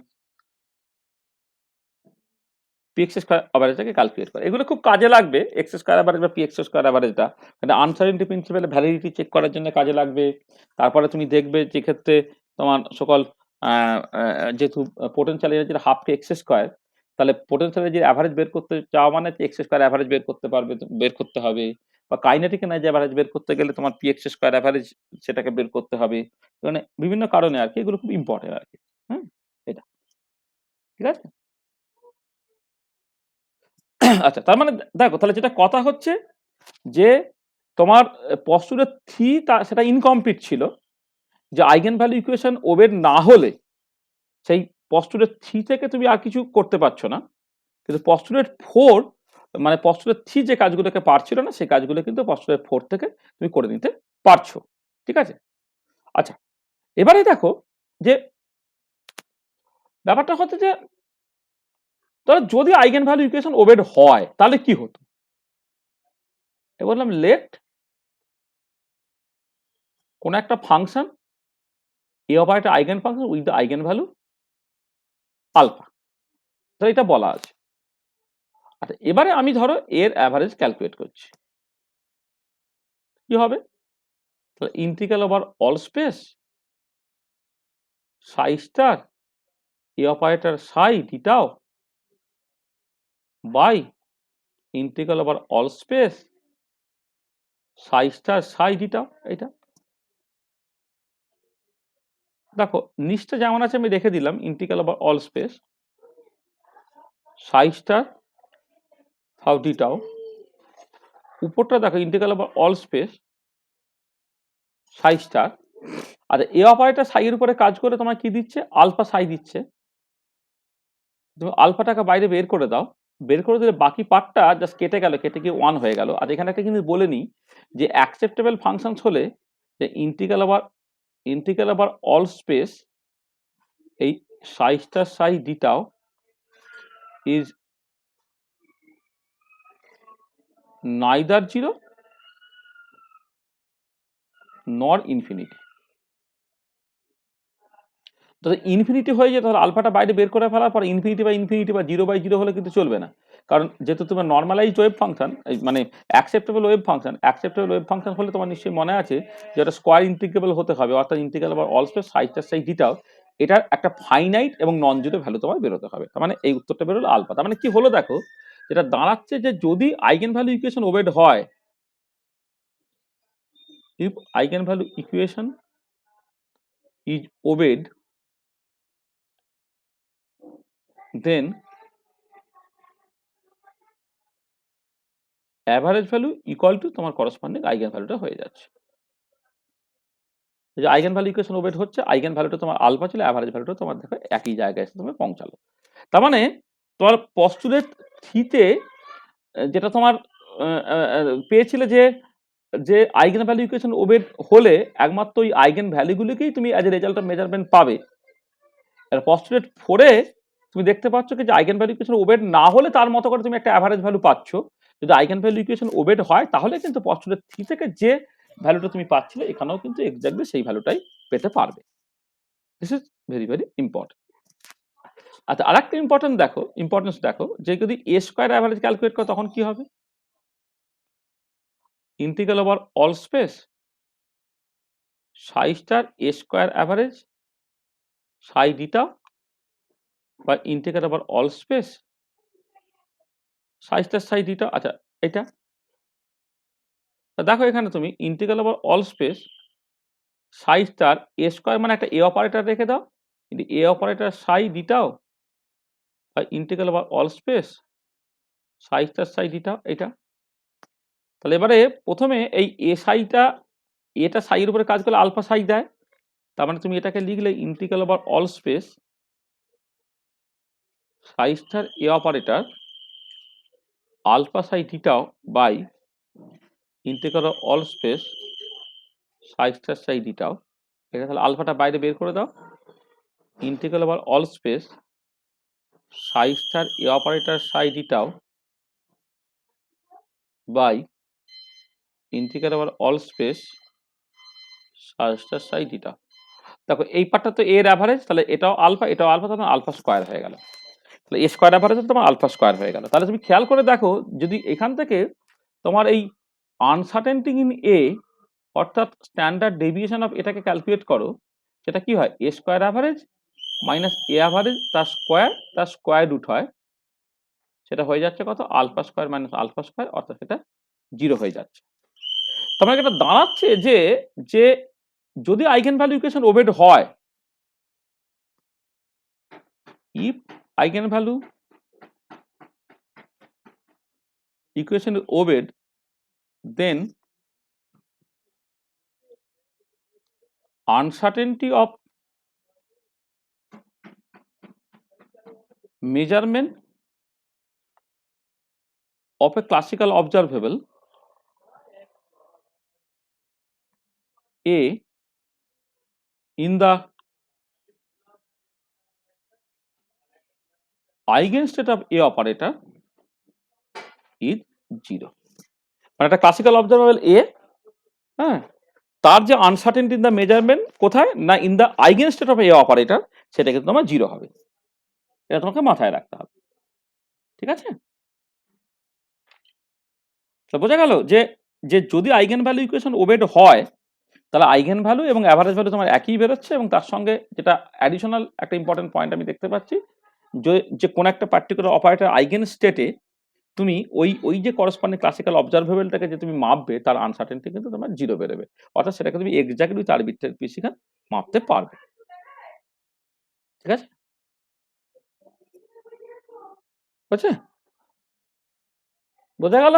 পিএক্স স্কোয়ার অ্যাভারেজটাকে ক্যালকুলেট করো। এগুলো খুব কাজে লাগবে, এক্স স্কোয়ার অ্যাভারেজ বা পিএক্স স্কোয়ার অ্যাভারেজটা, মানে আনসার্টেনিটি প্রিন্সিপালে ভ্যালিডিটি চেক করার জন্য কাজে লাগবে। তারপরে তুমি দেখবে যে ক্ষেত্রে তোমার সকল যেহেতু পোটেনশিয়াল এনার্জি হাফ কে এক্স স্কোয়ার, তাহলে পোটেনশিয়াল এনার্জির অ্যাভারেজ বের করতে চাও মানে এক্স স্কোয়ার অ্যাভারেজ বের করতে পারবে, বের করতে হবে। বা কাইনেটিক এনার্জি অ্যাভারেজ বের করতে গেলে তোমার পিএক্স স্কোয়ার অ্যাভারেজ সেটাকে বের করতে হবে, মানে বিভিন্ন কারণে আর কি, এগুলো খুব ইম্পর্টেন্ট আর কি। হ্যাঁ, এটা ঠিক আছে। আচ্ছা, তার মানে দেখো তাহলে যেটা কথা হচ্ছে যে তোমার পস্টুলেট 3 সেটা ইনকমপ্লিট ছিল, যে আইগেন ভ্যালু ইকুয়েশন ওবেড না হলে সেই পস্টুলেট 3 থেকে তুমি আর কিছু করতে পারছো না, কিন্তু পস্টুলেট 4 মানে পস্টুলেট 3 যে কাজগুলোকে পারছিল না সেই কাজগুলো কিন্তু পস্টুলেট 4 থেকে তুমি করে নিতে পারছো, ঠিক আছে। আচ্ছা, এবারে দেখো যে ব্যাপারটা হচ্ছে যে ধরো যদি আইগেন ভ্যালু ইকুয়েশন ওবেড হয় তাহলে কি হতো, বললাম লেট কোন একটা ফাংশন এ অফ একটা eigenfunction with the eigenvalue alpha, তো এটা বলা আছে। আচ্ছা, এবারে আমি ধরো এর অ্যাভারেজ ক্যালকুলেট করছি, কি হবে, তাহলে integral over all space psi star A operator psi dtau by integral over all space psi star psi dtau. এটা দেখো নিচটা যেমন আছে আমি রেখে দিলাম, integral over all space psi star psi dtau, উপরটা দেখো integral over all space psi star, আর এ অপারেটর সাই এর উপরে কাজ করে তোমার কি দিচ্ছে, আলফা সাই দিচ্ছে। তুমি আলফাটাকে বাইরে বের করে দাও, বের করে দিলে বাকি পার্টটা জাস্ট কেটে গেল, কেটে গিয়ে 1 হয়ে গেল। আর এখানে একটা কিন্তু বলে নিই যে অ্যাকসেপ্টেবল ফাংশনস হলে যে ইন্টিগ্রাল ওভার অল স্পেস এই সাই স্টার সাই ডিটাও ইজ নাইদার 0 নর ইনফিনিটি। যদি ইনফিনিটি হয়ে যায় তাহলে আলফাটা বাইরে বের করে ফেলার পর ইনফিনিটি বা 0/0 হলে কিন্তু চলবে না, কারণ যেহেতু তোমার নর্মালাইজ ওয়েভ ফাংশন, মানে অ্যাকসেপ্টেবল ওয়েভ ফাংশন হলে তোমার নিশ্চয়ই মনে আছে যে এটা স্কোয়ার ইন্টিগ্রেবল হতে হবে, অর্থাৎ integral over all space psi star psi ডিটাও এটার একটা ফাইনাইট এবং নন জিরো ভ্যালু তোমার বেরোতে হবে। তার মানে এই উত্তরটা বেরোলো আলফা। তার মানে কি হলো দেখো, যেটা দাঁড়াচ্ছে যে যদি আইগেন ভ্যালু ইকুয়েশন ওবেড হয়, if eigen value equation is obeyed then average value equal to তোমার করসপন্ডিং আইগেন ভ্যালুটা হয়ে যাচ্ছে। যে আইগেন ভ্যালু ইকুয়েশন ওবেট হচ্ছে, আইগেন ভ্যালুটা তোমার আলফা ছিল, অ্যাভারেজ ভ্যালুটা তোমার দেখো একই জায়গায় এসে তুমি পৌঁছালো। তার মানে তোমার পস্টুলেট 3 তে যেটা তোমার পেয়েছিলে যে যে আইগেন ভ্যালু ইকুয়েশন ওবেট হলে একমাত্র ওই আইগেন ভ্যালুগুলোকেই তুমি as a result of measurement পাবে। আর পস্টুলেট 4 এ তুমি দেখতে পাচ্ছ কি যে আইগেন ভ্যালু ইকুয়েশন ওবেট না হলে তার মতো করে তুমি একটা অ্যাভারেজ ভ্যালু পাচ্ছ। যদি আইগেন ভ্যালু ইকুয়েশন ওবেট হয় তাহলে কিন্তু পস্টুলেট 3 থেকে যে ভ্যালুটা তুমি পাচ্ছিলে এখানেও কিন্তু এক্স্যাক্টলি সেই ভ্যালুটাই পেতে পারবে। This is very very important. আচ্ছা, আরেকটা ইম্পর্টেন্স দেখো যে যদি এ স্কোয়ার অ্যাভারেজ ক্যালকুলেট করো তখন কি হবে, integral over all space psi star A square average psi dtau বা integral over all space psi star psi dtau. আচ্ছা, এটা দেখো এখানে তুমি integral over all space psi star A square মানে একটা এ অপারেটর রেখে দাও, কিন্তু এ অপারেটর সাই ডিটাও বা integral over all space psi star psi dtau. এটা তাহলে এবারে প্রথমে এই এ সাইটা, এটা সাই এর উপরে কাজ করলে আলফা সাই দেয়, তার মানে তুমি এটাকে লিখলে integral over all space psi star A operator alpha psi dtau by integral all space psi star psi dtau. এটা তাহলে আলফাটা বাইরে বের করে দাও, integral over all space psi star A operator psi dtau by integral over all space psi star psi dtau. দেখো এই পার্টটা তো এর অ্যাভারেজ, তাহলে এটাও আলফা, তখন আলফা স্কোয়ার হয়ে গেল, তাহলে এ স্কোয়ার অ্যাভারেজ তোমার আলফা স্কোয়ার হয়ে গেল। তাহলে তুমি খেয়াল করে দেখো যদি এখান থেকে তোমার এই আনসার্টেনটি ইন এ অর্থাৎ স্ট্যান্ডার্ড ডেভিয়েশন অফ এটাকে ক্যালকুলেট করো, সেটা কি হয়, A square average minus A average তার স্কোয়ার রুট হয়, সেটা হয়ে যাচ্ছে কত, alpha square minus alpha square, অর্থাৎ সেটা 0 হয়ে যাচ্ছে। তোমাকে এটা দাঁড়াচ্ছে যে যে যদি আইগেন ভ্যালু ইকুয়েশন ওবেড হয়, if eigen value equation obeyed, then uncertainty of measurement of a classical observable A in the eigenstate of A operator is 0. মানে একটা ক্লাসিক্যাল অবজারভেবল এ, হ্যাঁ, তার যে আনসার্টেনটি ইন দ্য মেজারমেন্ট কোথায় না in the eigenstate of A operator, সেটা কিন্তু তোমার 0 হবে। এটা তোমাকে মাথায় রাখতে হবে, ঠিক আছে? তো বোঝা গেল যে যে যদি আইগেন ভ্যালু ইকুয়েশন ওবেড হয়, তাহলে আইগেন ভ্যালু এবং অ্যাভারেজ ভ্যালু তোমার একই বেরোচ্ছে, এবং তার সঙ্গে যেটা অ্যাডিশনাল একটা ইম্পর্টেন্ট পয়েন্ট আমি দেখতে পাচ্ছি, যে কোন একটা পার্টিকুলার অপারেটর আইগেন স্টেটে তুমি ওই যে করসপন্ডিং ক্লাসিক্যাল অবজারভেবলটাকে যে তুমি মাপবে, তার আনসার্টেনটি কিন্তু তোমার 0 বেরোবে। অর্থাৎ সেটাকে তুমি এক্স্যাক্টলি তার বিটের বেশিখান মাপতে পারবে, ঠিক আছে? বুঝছে? বোঝা গেল?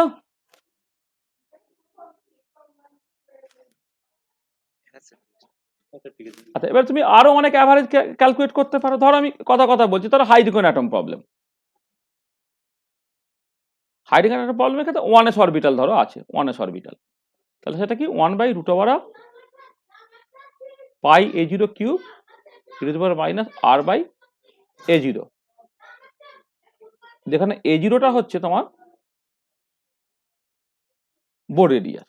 আচ্ছা, এবার তুমি আরো অনেক অ্যাভারেজ ক্যালকুলেট করতে পারো। ধরো আমি কথা বলছি, ধরো hydrogen atom problem. Hydrogen atom প্রবলেমের ক্ষেত্রে 1s অরবিটাল ধরো আছে, 1s অরবিটাল, তাহলে সেটা কি 1/√(π a0 কিউব e⁻r/a0, যেখানে a0টা হচ্ছে তোমার বোর রেডিয়াস।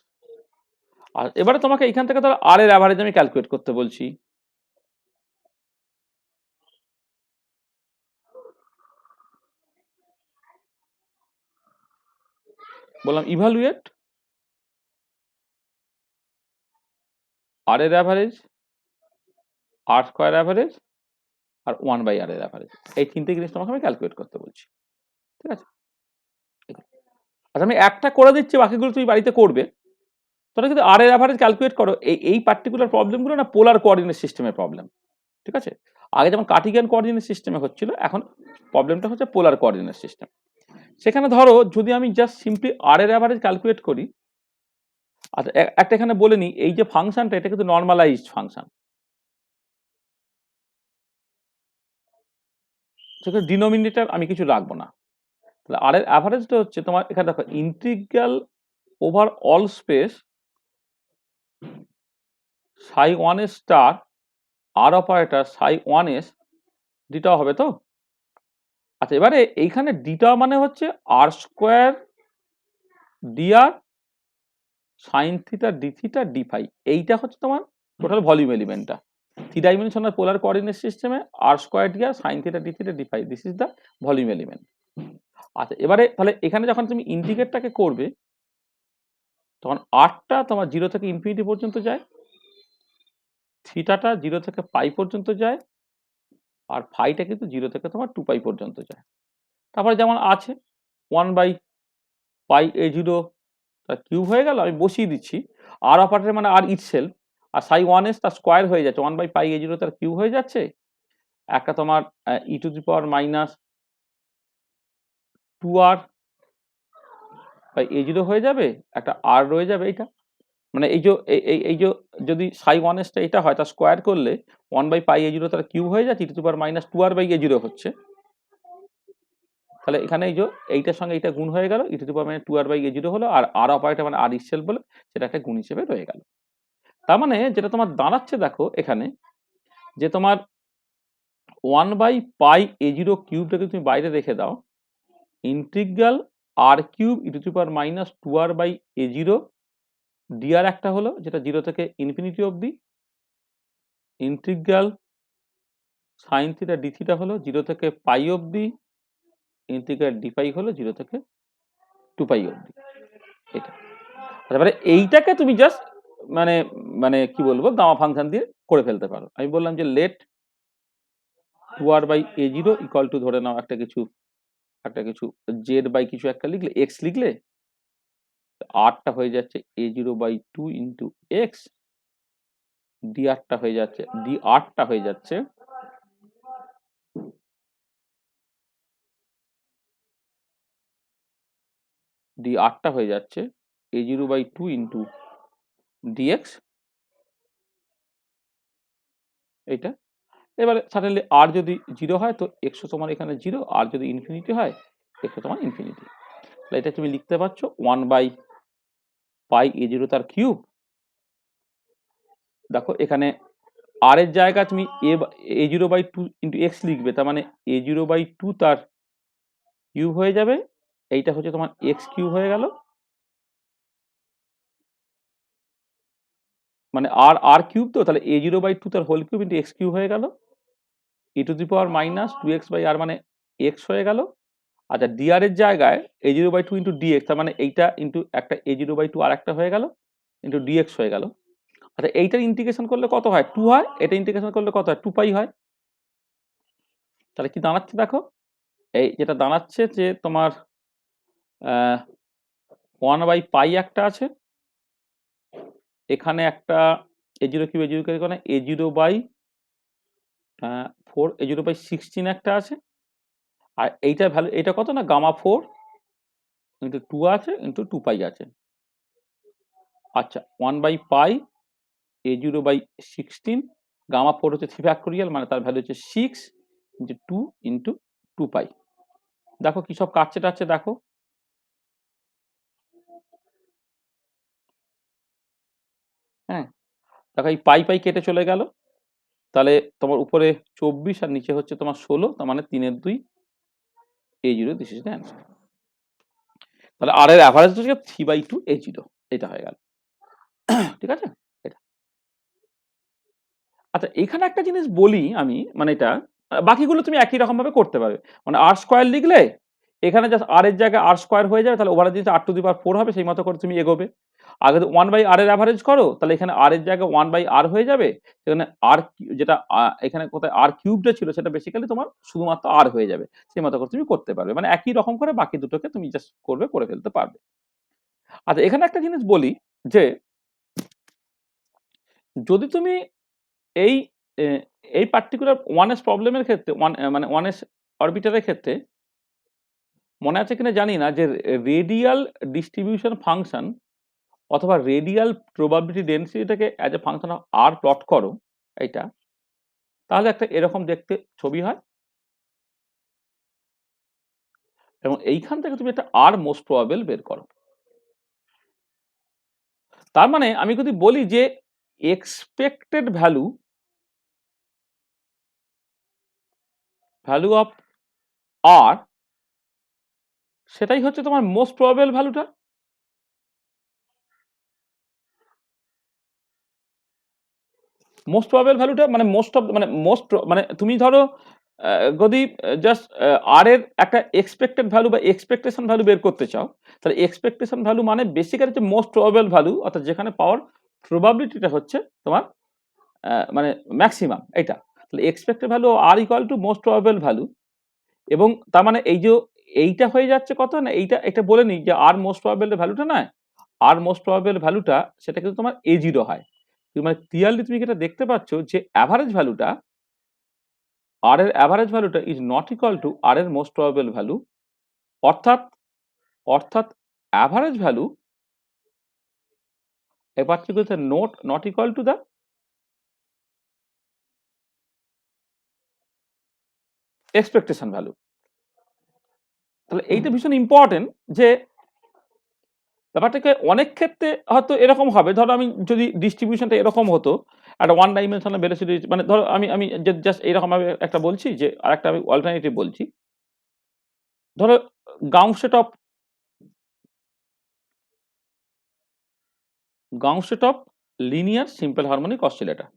আর এবারে তোমাকে এখান থেকে ধরো আর এর অ্যাভারেজ আমি ক্যালকুলেট করতে বলছি। বললাম ইভালুয়েট আর এর অ্যাভারেজ, আর স্কোয়ার অ্যাভারেজ, আর 1/r এর অ্যাভারেজ। এই তিনটে জিনিস তোমাকে আমি ক্যালকুলেট করতে বলছি, ঠিক আছে? আচ্ছা, আমি একটা করে দিচ্ছি, বাকিগুলো তুমি বাড়িতে করবে। তোমরা যদি আর এর অ্যাভারেজ ক্যালকুলেট করো, এই পার্টিকুলার প্রবলেমগুলো না পোলার কোঅর্ডিনেট সিস্টেমের প্রবলেম, ঠিক আছে? আগে যেমন কার্টিজিয়ান কোঅর্ডিনেট সিস্টেমে হচ্ছিল, এখন প্রবলেমটা হচ্ছে পোলার কোঅর্ডিনেট সিস্টেম। সেখানে ধরো যদি আমি জাস্ট সিম্পলি আর এর অ্যাভারেজ ক্যালকুলেট করি, আচ্ছা একটা এখানে বলে নিই, এই যে ফাংশনটা এটা কিন্তু নর্মালাইজড ফাংশন, সেখানে ডিনোমিনেটর আমি কিছু রাখবো না। তাহলে আর এর অ্যাভারেজটা হচ্ছে তোমার, এখানে দেখো, integral over all space ψ1s star R operator ψ1s dtau হবে তো। আচ্ছা, এবারে এইখানে ডিটা মানে হচ্ছে R square dr sine theta D theta D phi, এইটা হচ্ছে তোমার টোটাল ভলিউম এলিমেন্টটা। 3 ডাইমেনশনাল পোলার কোঅর্ডিনেট সিস্টেমে R square dr sine theta D theta D phi, this is the volume element. আচ্ছা, এবারে তাহলে এখানে যখন তুমি ইন্টিগ্রেটটাকে করবে, তখন আরটা তোমার 0 থেকে ইনফিনিটি পর্যন্ত যায়, থিটাটা 0 থেকে পাই পর্যন্ত যায়, আর ফাইটা কিন্তু 0 থেকে তোমার 2π পর্যন্ত যায়। তারপরে যেমন আছে 1/πa0 তার কিউব হয়ে গেল, আমি বসিয়ে দিচ্ছি। আর অপারেটর মানে আর ইটসেলফ, আর ψ1s তার স্কোয়ার হয়ে যাচ্ছে, 1/πa0 তার কিউব হয়ে যাচ্ছে। একটা তোমার e⁻²r/a0 হয়ে যাবে, একটা আর রয়ে যাবে। এইটা মানে এই যে যদি ψ1s টা এটা হয়, তার স্কোয়ার করলে 1/πa0 তার কিউব হয়ে যাচ্ছে, e⁻²r/a0 হচ্ছে। তাহলে এখানে এই যে এইটার সঙ্গে এইটা গুণ হয়ে গেল, e⁻²r/a0 হলো, আর আর অপারেটর মানে আর ইটসেলফ বলে সেটা একটা গুণ হিসেবে রয়ে গেল। তার মানে যেটা তোমার দাঁড়াচ্ছে দেখো এখানে, যে তোমার 1/πa0 কিউবটাকে তুমি বাইরে রেখে দাও, ইন্টিগ্রাল r³ e⁻²r/a0 dr একটা হলো, যেটা 0 থেকে ইনফিনিটি অবধি, integral sign theta D theta হলো 0 থেকে পাই অবধি, ইন্টিগ্রাল ডি পাই হলো 0 থেকে 2π অবধি। এটা তারপরে এইটাকে তুমি জাস্ট মানে মানে কি বলবো, গামা ফাংশন দিয়ে করে ফেলতে পারো। আমি বললাম যে লেট 2r/a0 ইকুয়াল টু, ধরে নাও একটা কিছু জেড বাই কিছু একটা লিখলে, এক্স লিখলে, আরটা হয়ে যাচ্ছে a0/2 ইন্টু এক্স, ডিআরটা হয়ে যাচ্ছে ডিআরটা হয়ে যাচ্ছে ডিআরটা হয়ে যাচ্ছে a0/2 ইন্টু ডিএক্স, এইটা। এবারে সাডেনলি আর যদি জিরো হয় তো এক্স সমান এখানে জিরো, আর যদি ইনফিনিটি হয় এক্স সমান ইনফিনিটি। তাহলে এটা তুমি লিখতে পারছো 1/পাই a0 তার কিউব। দেখো এখানে আর এর জায়গায় তুমি a0/2 ইন্টু এক্স লিখবে, তার মানে a0/2 তার কিউব হয়ে যাবে, এইটা হচ্ছে তোমার এক্স কিউব হয়ে গেল, মানে আর আর কিউব, তো তাহলে a0/2 তার whole cube into x cube হয়ে গেল, e⁻−2x/r মানে এক্স হয়ে গেল। আচ্ছা ডিআর এর জায়গায় a0/2 ইন্টু ডিএক্স, তার মানে এইটা ইন্টু একটা a0/2 আর একটা হয়ে গেল ইন্টু ডিএক্স হয়ে গেল। আচ্ছা এইটার ইন্টিগ্রেশন করলে কত হয়? 2 হয়। এটা ইন্টিগ্রেশন করলে কত হয়? 2 পাই হয়। তাহলে কি দাঁড়াচ্ছে দেখো, এই যেটা দাঁড়াচ্ছে যে তোমার 1/পাই একটা আছে, এখানে একটা a0 কিউব a0 কিউব এখানে a0/4 a0/16 একটা আছে, আর এইটার ভ্যালু এটা কত না গামা 4 ইন্টু 2 আছে ইন্টু 2 পাই আছে। আচ্ছা 1/পাই a0/16, গামা 4 হচ্ছে 3 ফ্যাক্টোরিয়াল, মানে তার ভ্যালু হচ্ছে 6 ইন্টু 2 ইন্টু 2 পাই। দেখো কি সব কাটছে টাটছে দেখো, হ্যাঁ দেখো এই পাই পাই কেটে চলে গেল, তাহলে তোমার উপরে 24 আর নিচে হচ্ছে তোমার 16, তার মানে 3/2 a0, this is the answer. তাহলে আর এর অ্যাভারেজ হচ্ছে 3/2 a0, এটা হয়ে গেল। ঠিক আছে এটা। আচ্ছা এখানে একটা জিনিস বলি আমি, মানে এটা বাকিগুলো তুমি একই রকম ভাবে করতে পারবে, মানে আর স্কোয়ার লিখলে এখানে জাস্ট আর এর জায়গায় আর স্কোয়ার হয়ে যাবে, তাহলে ওভারেজ জিনিস r⁴ হবে, সেই মতো করে তুমি এগোবে। আগে 1/r এর অ্যাভারেজ করো, তাহলে এখানে আর এর জায়গায় 1/r হয়ে যাবে, সেখানে আর যেটা এখানে কোথায় আর কিউবটা ছিল সেটা বেসিক্যালি তোমার শুধুমাত্র আর হয়ে যাবে, সেই মতো করে তুমি করতে পারবে, মানে একই রকম করে বাকি দুটোকে তুমি জাস্ট করবে, করে ফেলতে পারবে। আচ্ছা এখানে একটা জিনিস বলি যে যদি তুমি এই এই পার্টিকুলার 1s প্রবলেমের ক্ষেত্রে মানে 1s অরবিটালের ক্ষেত্রে মনে আছে কিনা জানি না, যে রেডিয়াল ডিস্ট্রিবিউশন ফাংশন অথবা রেডিয়াল প্রবাবিলিটি ডেন্সিটিটাকে as a function of R plot করো এইটা, তাহলে একটা এরকম দেখতে ছবি হয়, এবং এইখান থেকে তুমি একটা আর মোস্ট প্রবাবল বের করো। তার মানে আমি যদি বলি যে এক্সপেক্টেড ভ্যালু অফ আর, সেটাই হচ্ছে তোমার মোস্ট প্রবাবল ভ্যালুটা। মোস্ট প্রবাবল ভ্যালুটা মানে মোস্ট মানে তুমি ধরো যদি জাস্ট আর এর একটা এক্সপেক্টেড ভ্যালু বা এক্সপেকটেশন ভ্যালু বের করতে চাও, তাহলে এক্সপেকটেশন ভ্যালু মানে বেসিক্যালি হচ্ছে মোস্ট প্রবাবল ভ্যালু, অর্থাৎ যেখানে পাওয়ার প্রবাবিলিটিটা হচ্ছে তোমার মানে ম্যাক্সিমাম এটা। তাহলে এক্সপেক্টেড ভ্যালু আর equal to most probable value, এবং তার মানে এই যে এইটা হয়ে যাচ্ছে কত না, এইটা এটা বলে নিই যে আর মোস্ট প্রবাবল ভ্যালুটা নয়, আর মোস্ট প্রবাবল ভ্যালুটা সেটা কিন্তু তোমার a0 হয়। মানে ক্লিয়ারলি তুমি এটা দেখতে পাচ্ছ যে অ্যাভারেজ ভ্যালুটা, আর এর অ্যাভারেজ ভ্যালুটা ইজ নট ইকুয়াল টু আর এর মোস্ট প্রবাবল ভ্যালু, অর্থাৎ অর্থাৎ average value a particular not equal to the expectation value. তাহলে এইটা ভীষণ ইম্পর্টেন্ট, যে ব্যাপারটাকে অনেক ক্ষেত্রে হয়তো এরকম হবে, ধরো আমি যদি ডিস্ট্রিবিউশনটা এরকম হতো, একটা ওয়ান ডাইমেনশনাল ভেলোসিটি, মানে ধরো আমি জাস্ট এইরকম ভাবে একটা বলছি, যে আরেকটা আমি অল্টারনেটিভ বলছি, ধরো গাউসেট of linear simple harmonic oscillator.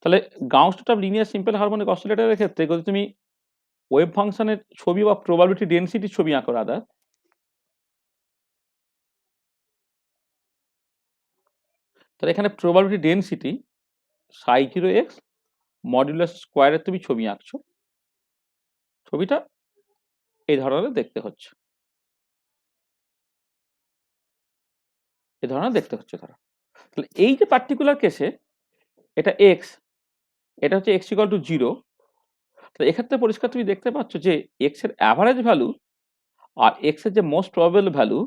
তাহলে গাউসেট অফ লিনিয়ার সিম্পল হারমোনিক অসিলেটরের ক্ষেত্রে যদি তুমি ওয়েভ ফাংশনের ছবি বা প্রবাবিলিটি ডেনসিটির ছবি আঁকো রাদার, তাহলে এখানে প্রবাবিলিটি ডেনসিটি ψ0x মডুলাস স্কোয়ারের তুমি ছবি আঁকছো, ছবিটা এই ধরনের দেখতে হচ্ছে। এই ধরনের দেখতে হচ্ছে ধরো। তাহলে এই যে পার্টিকুলার কেসে এটা এক্স, এটা হচ্ছে এক্স ইকুয়াল টু 0, তো এক্ষেত্রে পরিষ্কার তুমি দেখতে পাচ্ছ যে এক্স এর অ্যাভারেজ ভ্যালু আর এক্স এর যে মোস্ট প্রবাবল ভ্যালু,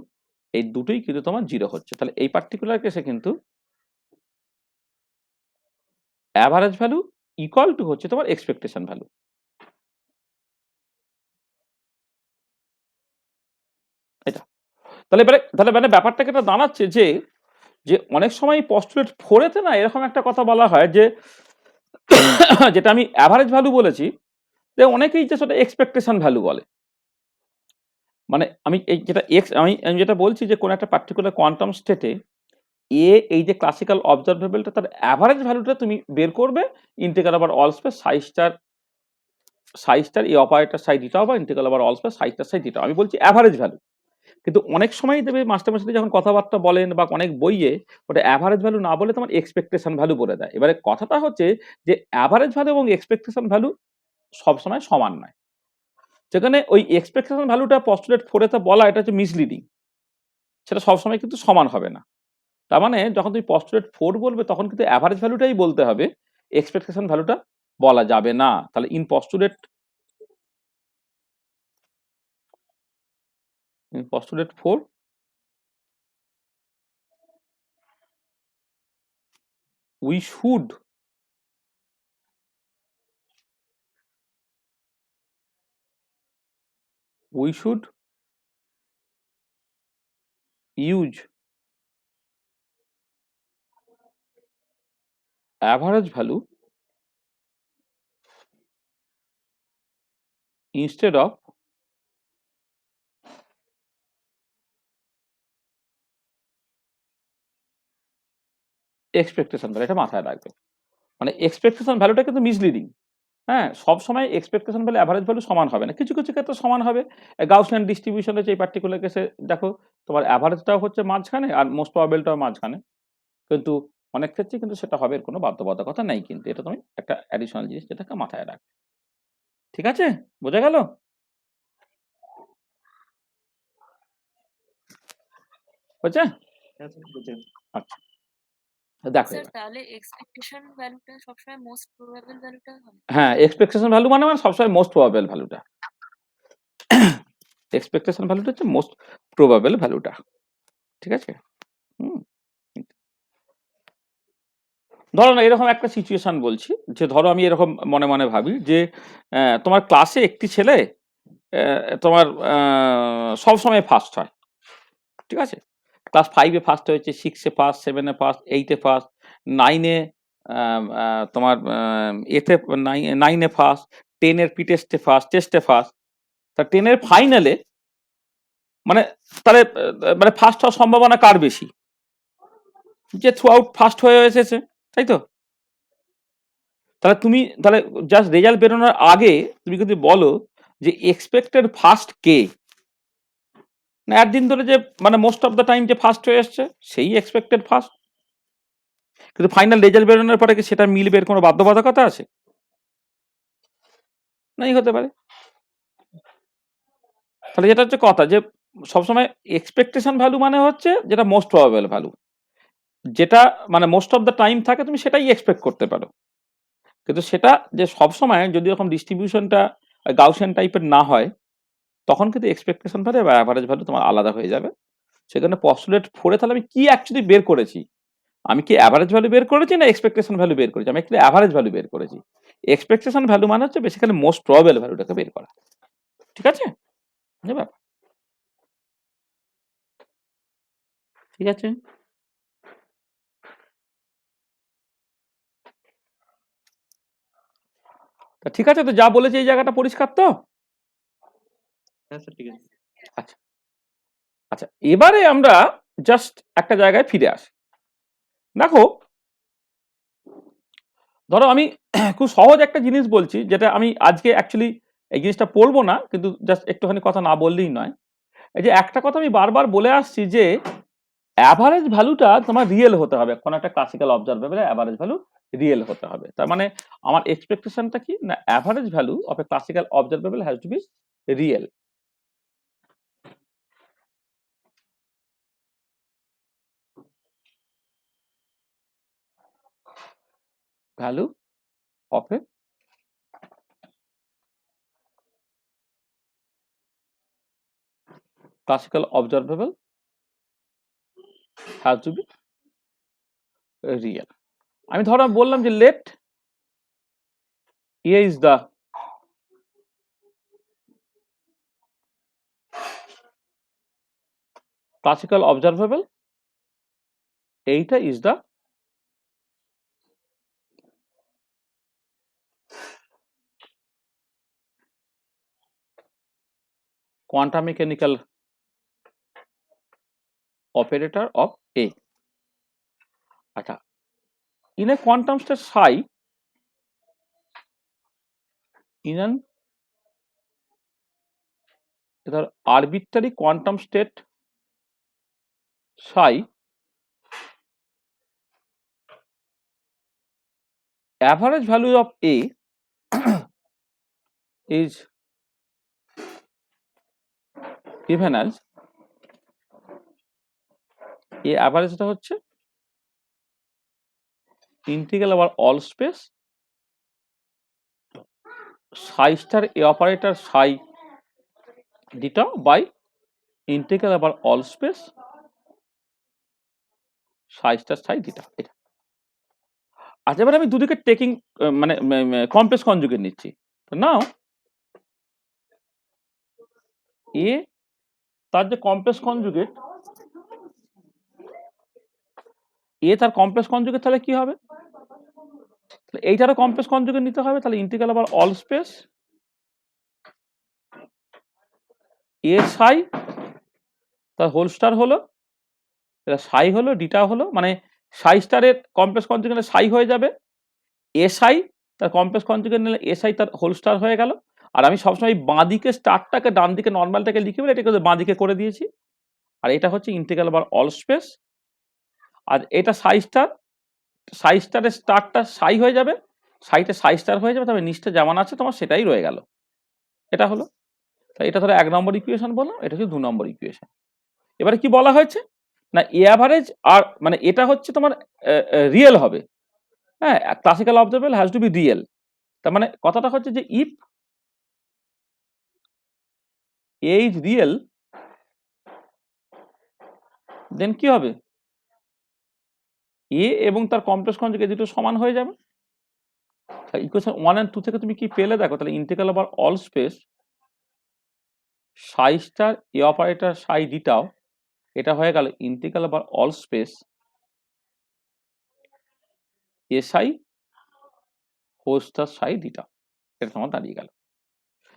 এই দুটোই কিন্তু তোমার 0 হচ্ছে। তাহলে এই পার্টিকুলার কেসে কিন্তু অ্যাভারেজ ভ্যালু ইকুয়াল টু হচ্ছে তোমার এক্সপেকটেশন ভ্যালু। এটা তাহলে তাহলে মানে ব্যাপারটাকে এটা দাঁড়াচ্ছে যে যে অনেক সময় পস্টুলেট 4-এতে না এরকম একটা কথা বলা হয় যে যেটা আমি অ্যাভারেজ ভ্যালু বলেছি, যে অনেকেই যে সেটা এক্সপেকটেশন ভ্যালু বলে। মানে আমি এই যেটা এক্স আমি যেটা বলছি যে কোন একটা পার্টিকুলার কোয়ান্টাম স্টেটে এই যে ক্লাসিক্যাল অবজারভেবলটা তার অ্যাভারেজ ভ্যালুটা তুমি বের করবে integral over all space psi star এই অপারেটর সাই দিটাও বা integral over all space psi star সাই দিটাও, আমি বলছি অ্যাভারেজ ভ্যালু। কিন্তু অনেক সময় দেবে মাস্টারের সাথে যখন কথাবার্তা বলেন বা অনেক বইয়ে ওটা অ্যাভারেজ ভ্যালু না বলে তোমার এক্সপেকটেশন ভ্যালু বলে দেয়। এবারে কথাটা হচ্ছে যে অ্যাভারেজ ভ্যালু এবং এক্সপেকটেশন ভ্যালু সবসময় সমান নয়। যেখানে ওই এক্সপেকটেশন ভ্যালুটা পস্টুলেট 4-এতে বলা এটা হচ্ছে মিসলিডিং, সেটা সবসময় কিন্তু সমান হবে না। তার মানে যখন তুমি পস্টুলেট 4 বলবে তখন কিন্তু অ্যাভারেজ ভ্যালুটাই বলতে হবে, এক্সপেকটেশন ভ্যালুটা বলা যাবে না। তাহলে in postulate 4 we should use average value instead of expectation value. এটা মাথায় রাখবে। মানে এক্সপেকটেশন ভ্যালুটা কিন্তু মিসলিডিং। হ্যাঁ, সবসময় এক্সপেকটেশন ভ্যালু অ্যাভারেজ ভ্যালু সমান হবে না। কিছু, কিছু ক্ষেত্রে সমান হবে। গাউসিয়ান ডিস্ট্রিবিউশন হচ্ছে এই পার্টিকুলার কেসে দেখো তোমার অ্যাভারেজটাও হচ্ছে মাঝখানে আর মোস্ট প্রবাবলটাও মাঝখানে। কিন্তু অনেক ক্ষেত্রে কিন্তু সেটা হবে এর কোনো বাধ্যবাধকতা নেই কিন্তু। এটা তুমি একটা অ্যাডিশনাল জিনিস যেটাকে মাথায় রাখবে। ঠিক আছে? বোঝা গেল? বুঝছে? আচ্ছা। দেখো স্যার এবার। তাহলে এক্সপেকটেশন ভ্যালুটা সবসময় মোস্ট প্রবাবল ভ্যালুটা হয়? হ্যাঁ, এক্সপেকটেশন ভ্যালু মানে সবসময় মোস্ট প্রবাবল ভ্যালুটা। এক্সপেকটেশন ভ্যালুটা হচ্ছে মোস্ট প্রবাবল ভ্যালুটা। ঠিক আছে? হুম। ধরো না এরকম একটা সিচুয়েশন বলছি যে ধরো আমি এরকম মনে মনে ভাবি যে তোমার ক্লাসে একটি ছেলে তোমার সবসময় ফার্স্ট হয়। ঠিক আছে? ক্লাস 5-এ ফার্স্ট হয়েছে, 6-এ ফার্স্ট, 7-এ ফার্স্ট, 8-এ ফার্স্ট, 9-এ তোমার এতে 9-এ ফার্স্ট, 10-এর টেস্টে ফার্স্ট, টেস্টে ফার্স্ট। তা 10-এর ফাইনালে মানে তাহলে মানে ফার্স্ট হওয়ার সম্ভাবনা কার বেশি? যে থ্রু আউট ফার্স্ট হয়ে এসেছে, তাই তো? তাহলে তুমি তাহলে জাস্ট রেজাল্ট বেরোনোর আগে তুমি যদি বলো যে এক্সপেক্টেড ফার্স্ট কে, না একদিন ধরে যে মানে মোস্ট অফ দ্য টাইম যে ফার্স্ট হয়ে আসছে সেই এক্সপেক্টেড ফার্স্ট, কিন্তু ফাইনাল রেজাল্ট বেরোনোর পরে কি সেটা মিলবে এর কোনো বাধ্যবাধকতা আছে? নাই হতে পারে। তাহলে যেটা হচ্ছে কথা যে সবসময় এক্সপেকটেশন ভ্যালু মানে হচ্ছে যেটা মোস্ট প্রবাবল ভ্যালু, যেটা মানে মোস্ট অফ দ্য টাইম থাকে তুমি সেটাই এক্সপেক্ট করতে পারো। কিন্তু সেটা যে সবসময় যদি এরকম ডিস্ট্রিবিউশনটা গাউসিয়ান টাইপের না হয় তখন কিন্তু এক্সপেকটেশন ভ্যালু বা অ্যাভারেজ ভ্যালু তোমার আলাদা হয়ে যাবে। সেখানে পস্টুলেট 4-এ তাহলে আমি কি অ্যাকচুয়ালি বের করেছি? আমি কি অ্যাভারেজ ভ্যালু বের করেছি না এক্সপেকটেশন ভ্যালু বের করেছি? আমি অ্যাকচুয়ালি অ্যাভারেজ ভ্যালু বের করেছি। এক্সপেকটেশন ভ্যালু মানে হচ্ছে বেসিক্যালি মোস্ট প্রবাবল ভ্যালুটাকে বের করা। ঠিক আছে? এই ব্যাপার। ঠিক আছে? তা ঠিক আছে, তো যা বলেছি এই জায়গাটা পরিষ্কার তো? হ্যাঁ স্যার, ঠিক আছে। আচ্ছা আচ্ছা, এবারে আমরা জাস্ট একটা জায়গায় ফিরে আসি। দেখো ধরো আমি খুব সহজ একটা জিনিস বলছি যেটা আমি আজকে অ্যাকচুয়ালি এই জিনিসটা পড়বো না, কিন্তু জাস্ট একটুখানি কথা না বললেই নয়। এই যে একটা কথা আমি বারবার বলে আসছি যে অ্যাভারেজ ভ্যালুটা তোমার রিয়েল হতে হবে। কোনো একটা classical observable average value real হতে হবে। তার মানে আমার এক্সপেকটেশনটা কি না average value of a classical observable has to be real. value of a classical observable has to be real. আমি ধরো বললাম যে let A is the classical observable, এইটা is the quantum mechanical operator of A. আচ্ছা, in a quantum state psi, in an ধর arbitrary quantum state psi, average value of A is given as A অ্যাভারেজটা হচ্ছে integral over all space psi star A operator psi theta by integral over all space psi star psi theta এটা। আচ্ছা, এবার আমি দুদিকে taking মানে complex conjugate নিচ্ছি। তো নাও এ তার যে কমপ্লেক্স কনজুগেট, এ তার কমপ্লেক্স কনজুগেট তাহলে কি হবে? এইটারও কমপ্লেক্স কনজুগেট নিতে হবে, তাহলে ইন্টিগ্রাল ওভার অল স্পেস এ সাই তার হোল স্টার হলো, এটা সাই হলো, ডিটা হলো, মানে সাই স্টারের কমপ্লেক্স কনজুগেট সাই হয়ে যাবে, এসআই তার কমপ্লেক্স কনজুগেট নিলে এসআই তার হোল স্টার হয়ে গেল। আর আমি সবসময় বাঁ দিকে স্টারটাকে ডান দিকে নর্মালটাকে লিখে বলে এটাকে বাঁ দিকে করে দিয়েছি। আর এটা হচ্ছে ইন্টিগ্রাল ওভার অল স্পেস, আর এটা সাই স্টার, সাই স্টারের স্টারটা সাই হয়ে যাবে, সাইটা সাই স্টার হয়ে যাবে, তবে নিচটা যেমন আছে তোমার সেটাই রয়ে গেল। এটা হলো, তাই এটা ধরো 1 নম্বর ইকুয়েশন বললাম, এটা হচ্ছে 2 নম্বর ইকুয়েশন। এবারে কি বলা হয়েছে না, এ অ্যাভারেজ আর মানে এটা হচ্ছে তোমার রিয়েল হবে, হ্যাঁ, classical observable has to be real. তার মানে কথাটা হচ্ছে যে if A is real, then কি হবে, A এবং তার কমপ্লেক্স কনজুগেট দুটো সমান হয়ে যাবে। ইকুয়েশন 1 and 2 থেকে তুমি কি পেলে দেখো, তাহলে integral over all space psi star A operator psi dtau, এটা হয়ে গেল integral over all space psi whole star psi dtau, এটা তোমার দাঁড়িয়ে গেল।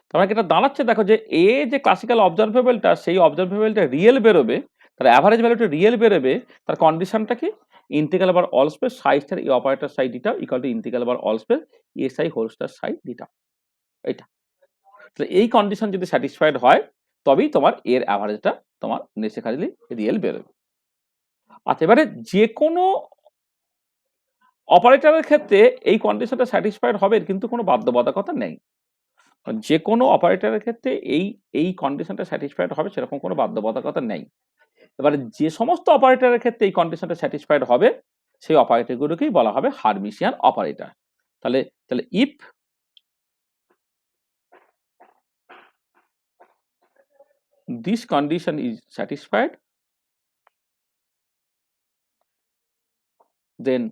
তার মানে এটা দাঁড়াচ্ছে দেখো যে এ যে ক্লাসিক্যাল অবজারভেবলটা, সেই অবজারভেবলটা রিয়েল বেরোবে, তার অ্যাভারেজ ভ্যালুটা রিয়েল বেরোবে, তার কন্ডিশনটা কি, integral over all space psi star A operator psi dtau equal to integral over all space psi whole star psi dtau. এইটা এই কন্ডিশন যদি স্যাটিসফাইড হয় তবেই তোমার এর অ্যাভারেজটা তোমার নেসেসারিলি রিয়েল বেরোবে। আচ্ছা, এবারে যে কোনো অপারেটরের ক্ষেত্রে এই কন্ডিশনটা স্যাটিসফাইড হবে, কিন্তু কোনো বাধ্যবাধকতা নেই। যে কোনো অপারেটরের ক্ষেত্রে এই কন্ডিশনটা স্যাটিসফাইড হবে সেরকম কোনো বাধ্যবাধকতা নেই। এবারে যে সমস্ত অপারেটরের ক্ষেত্রে এই কন্ডিশনটা স্যাটিসফাইড হবে সেই অপারেটরগুলোকেই বলা হবে হার্মিশিয়ান অপারেটর। তাহলে তাহলে if this condition is satisfied, then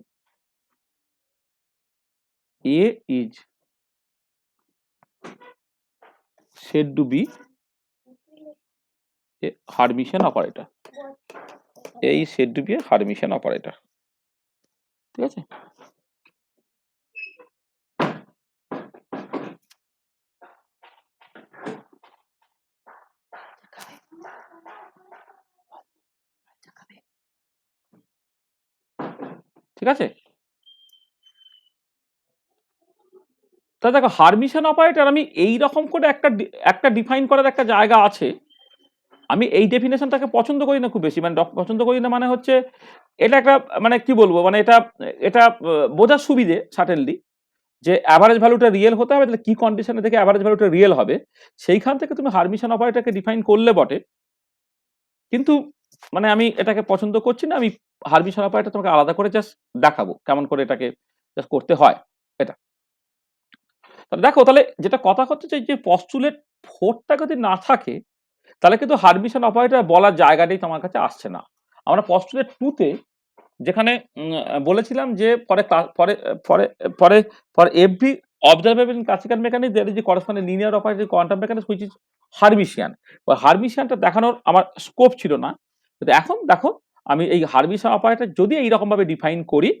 A is said to be a Hermitian operator. A is said to be a Hermitian operator. ঠিক আছে? ঠিক আছে, তা দেখো হার্মিশিয়ান অপারেটর আমি এই রকম করে একটা ডিফাইন করার একটা জায়গা আছে। আমি এই ডেফিনেশনটাকে পছন্দ করি না খুব বেশি, মানে পছন্দ করি না, মানে হচ্ছে এটা একটা মানে কি বলবো, মানে এটা এটা বোঝার সুবিধে সার্টেনলি যে অ্যাভারেজ ভ্যালুটা রিয়েল হতে হবে, তাহলে কি কন্ডিশনে থেকে অ্যাভারেজ ভ্যালুটা রিয়েল হবে সেইখান থেকে তুমি হার্মিশিয়ান অপারেটরকে ডিফাইন করলে বটে, কিন্তু মানে আমি এটাকে পছন্দ করছি না। আমি হার্মিশিয়ান অপারেটর তোমাকে আলাদা করে জাস্ট দেখাবো কেমন করে এটাকে জাস্ট করতে হয় এটা। তাহলে দেখো, তাহলে যেটা কথা হচ্ছে যে পস্টুলেট 4টা যদি না থাকে তাহলে কিন্তু হারমিশন অপারেটর বলার জায়গাটাই তোমার কাছে আসছে না। আমরা পস্টুলেট 2তে যেখানে বলেছিলাম যে for every observable in classical mechanics there is a corresponding linear operator quantum mechanics which is Hermitian. হারমিশিয়ানটা দেখানোর আমার স্কোপ ছিল না, কিন্তু এখন দেখো আমি এই হারমিশিয়ান অপারেটর যদি এইরকম ভাবে ডিফাইন করি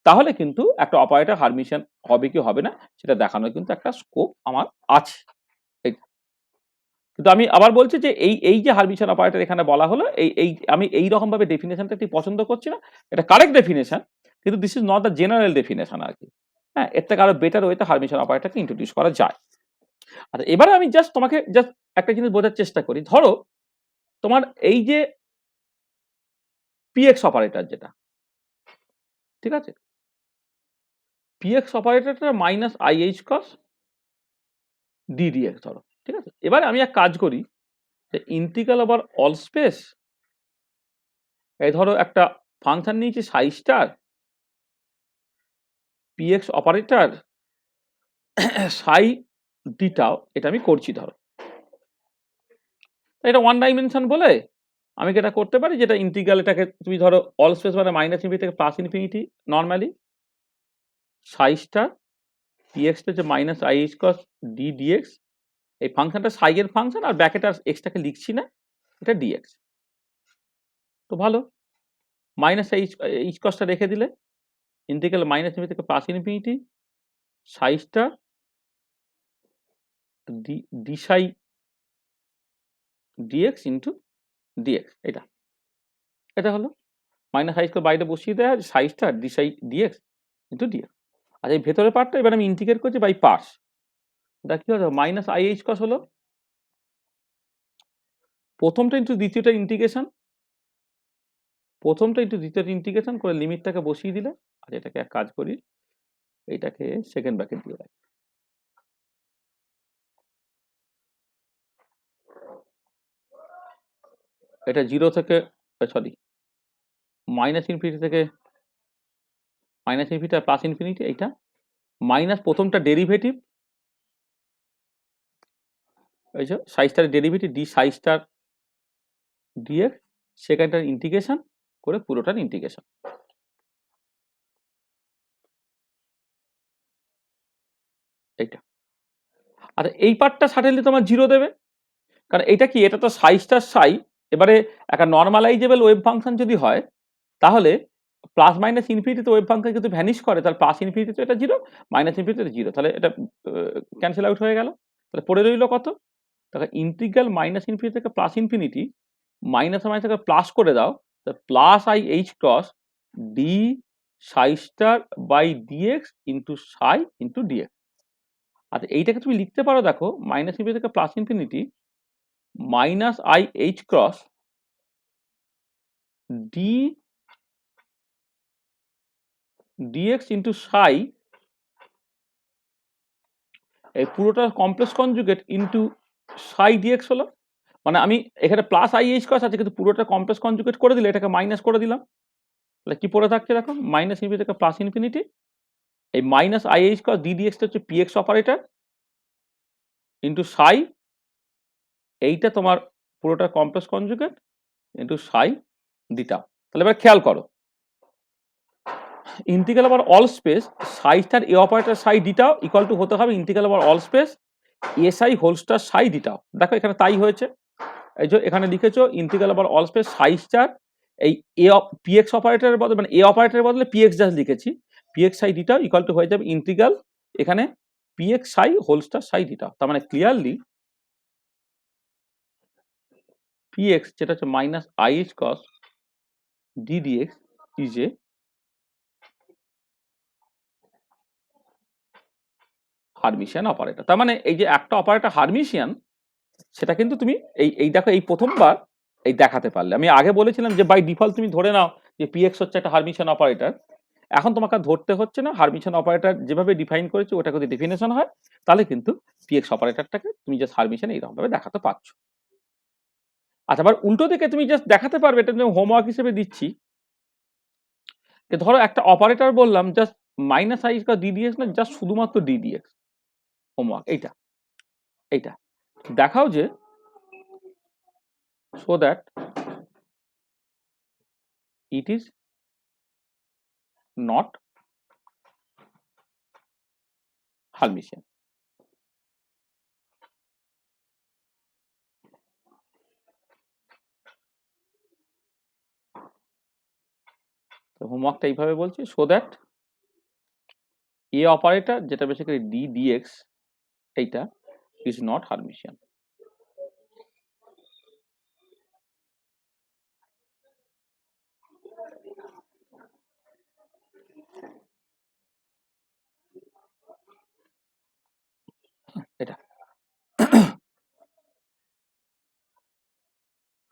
তাহলে কিন্তু একটা অপারেটর হারমিশিয়ান হবে কি হবে না সেটা দেখানোর কিন্তু একটা স্কোপ আমার আছে। কিন্তু আমি আবার বলছি যে এই যে হারমিশন অপারেটর এখানে বলা হলো, আমি এই রকম ভাবে ডেফিনেশনটা ঠিক পছন্দ করছি না। এটা কারেক্ট ডেফিনেশন, কিন্তু this is not the general definition আর কি। হ্যাঁ, এর থেকে আরো বেটার ওয়েতে হারমিশন অপারেটরকে ইন্ট্রোডিউস করা যায়। আর এবারে আমি তোমাকে একটা জিনিস বোঝার চেষ্টা করি। ধরো তোমার এই যে পিএক্স অপারেটর যেটা, ঠিক আছে, পিএক্স অপারেটরটা মাইনাস আইএইচ কস ডিডিএক্স ধরো, ঠিক আছে। এবারে আমি এক কাজ করি যে ইন্টিগ্রাল ওভার অল স্পেস, এই ধরো একটা ফাংশন নিয়েছি সাই star PX operator psi dtau, এটা আমি করছি ধরো। এটা ওয়ান ডাইমেনশন বলে আমি কি এটা করতে পারি, যেটা ইন্টিগ্রাল, এটাকে তুমি ধরো অল স্পেস মানে মাইনাস ইনফিনিটি থেকে প্লাস ইনফিনিটি নর্মালি সাই স্টার পিএক্স হচ্ছে minus ih cross d dx. এই ফাংশনটা সাই এর ফাংশন, আর ব্র্যাকেট আর এক্সটাকে লিখছি না, এটা ডিএক্স। তো ভালো, মাইনাস এইচ কসটা রেখে দিলে ইন্টিগ্রাল মাইনাস ইনফিনিটি থেকে প্লাস ইনফিনিটি সাই স্টার ডি সাই ডিএক্স ইন্টু ডিএক্স। এটা হলো মাইনাস আই স্কয়ার বাইরে বসিয়ে দেয় সাই স্টার ডি সাই ডিএক্স ইন্টু ডিএক্স। আর এই ভেতরের পার্টটা এবার আমি ইন্টিগ্রেট করছি বাই পার্টস। এটা কি হলো, মাইনাস আইএইচ কস হলো প্রথমটা ইন্টু দ্বিতীয়টা ইন্টিগ্রেশন, প্রথমটা ইন্টু দ্বিতীয়টা ইন্টিগ্রেশন করে লিমিটটাকে বসিয়ে দিলে। আর এটাকে এক কাজ করি, এইটাকে সেকেন্ড ব্র্যাকেট দিয়ে রাখি। এটা জিরো থেকে সরি মাইনাস ইনফিনিটি থেকে মাইনাস ইনফিনিটি আর প্লাস ইনফিনিটি, এইটা মাইনাস প্রথমটা ডেরিভেটিভ, এই যে সাই স্টারের derivative D psi star dx, সেকেন্ডটার ইন্টিগ্রেশন করে পুরোটার ইন্টিগ্রেশন। এইটা আর এই পার্টটা সাটেনলি তোমার জিরো দেবে, কারণ এটা কি, এটা তো সাই স্টার সাই। এবারে একটা নর্মালাইজেবল ওয়েভ ফাংশন যদি হয় তাহলে প্লাস মাইনাস ইনফিনিটিতে ওয়েভ ফাংশন কিন্তু ভ্যানিশ করে, তাহলে প্লাস ইনফিনিটিতে এটা জিরো, মাইনাস ইনফিনিটিতে জিরো, তাহলে এটা ক্যান্সেল আউট হয়ে গেল। তাহলে পড়ে রইল কত, তাহলে ইন্টিগ্রাল মাইনাস ইনফিনিটি থেকে প্লাস ইনফিনিটি, মাইনাস মাইনাস থেকে প্লাস করে দাও, plus i h cross d psi star by dx into psi into dx. আচ্ছা, এইটাকে তুমি লিখতে পারো, দেখো মাইনাস ইনফিনিটি থেকে plus infinity minus i h cross d dx into psi, এই পুরোটা complex conjugate into psi dx হলো। মানে আমি এখানে প্লাস আই এইচ ক্রস আছে, কিন্তু পুরোটা কমপ্লেক্স কনজুগেট করে দিলে এটাকে মাইনাস করে দিলাম, তাহলে কি পড়ে থাকছে দেখো, মাইনাস ইনফিনিটি থেকে প্লাস ইনফিনিটি, এই minus i h cross d dx হচ্ছে পিএক্স অপারেটর ইন্টু সাই, এইটা তোমার পুরোটা কমপ্লেক্স কনজুগেট ইন্টু সাই দিটা। তাহলে এবার খেয়াল করো, integral over all space psi star A operator psi dtau equal to হতে হবে integral over all space psi whole star psi dtau. দেখো এখানে তাই হয়েছে, এই যে এখানে লিখেছো integral over all space psi star, এই এ পিএক্স অপারেটরের বদলে মানে এ অপারেটরের বদলে পিএক্স জাস্ট লিখেছি, পিএক্স সাই ডিটাও ইকুয়াল টু হয়ে যাবে ইন্টিগ্রাল এখানে পিএক্স সাই হোল স্টার সাই ডিটাও। তার মানে ক্লিয়ারলি পিএক্স যেটা হচ্ছে minus ih cos ddx is a Hermitian operator. তার মানে এই যে একটা অপারেটর হারমিশিয়ান, সেটা কিন্তু তুমি এই দেখো এই প্রথমবার এই দেখাতে পারলে। আমি আগে বলেছিলাম যে বাই ডিফল্ট তুমি ধরে নাও যে পিএক্স হচ্ছে একটা হারমিশিয়ান অপারেটর, এখন তোমাকে ধরতে হচ্ছে না, হারমিশিয়ান অপারেটর যেভাবে ডিফাইন করেছে ওটা যদি ডেফিনেশন হয় তাহলে কিন্তু পিএক্স অপারেটরটাকে তুমি জাস্ট হারমিশিয়ান এইরকম ভাবে দেখাতে পারছো। আচ্ছা, আবার উল্টো দিকে তুমি জাস্ট দেখাতে পারবে, এটা তুমি হোমওয়ার্ক হিসেবে দিচ্ছি, যে ধরো একটা অপারেটর বললাম just minus i square d dx না, জাস্ট শুধুমাত্র ডি ডিএক্স হোমওয়ার্ক এইটা এইটা দেখাও যে so that it is not Hermitian. তো হোমওয়ার্কটা এইভাবে বলছি, সো দ্যাট এ অপারেটর যেটা বেসিক্যালি ডি ডিএক্স এইটা ইজ নট হারমিশিয়ান। এটা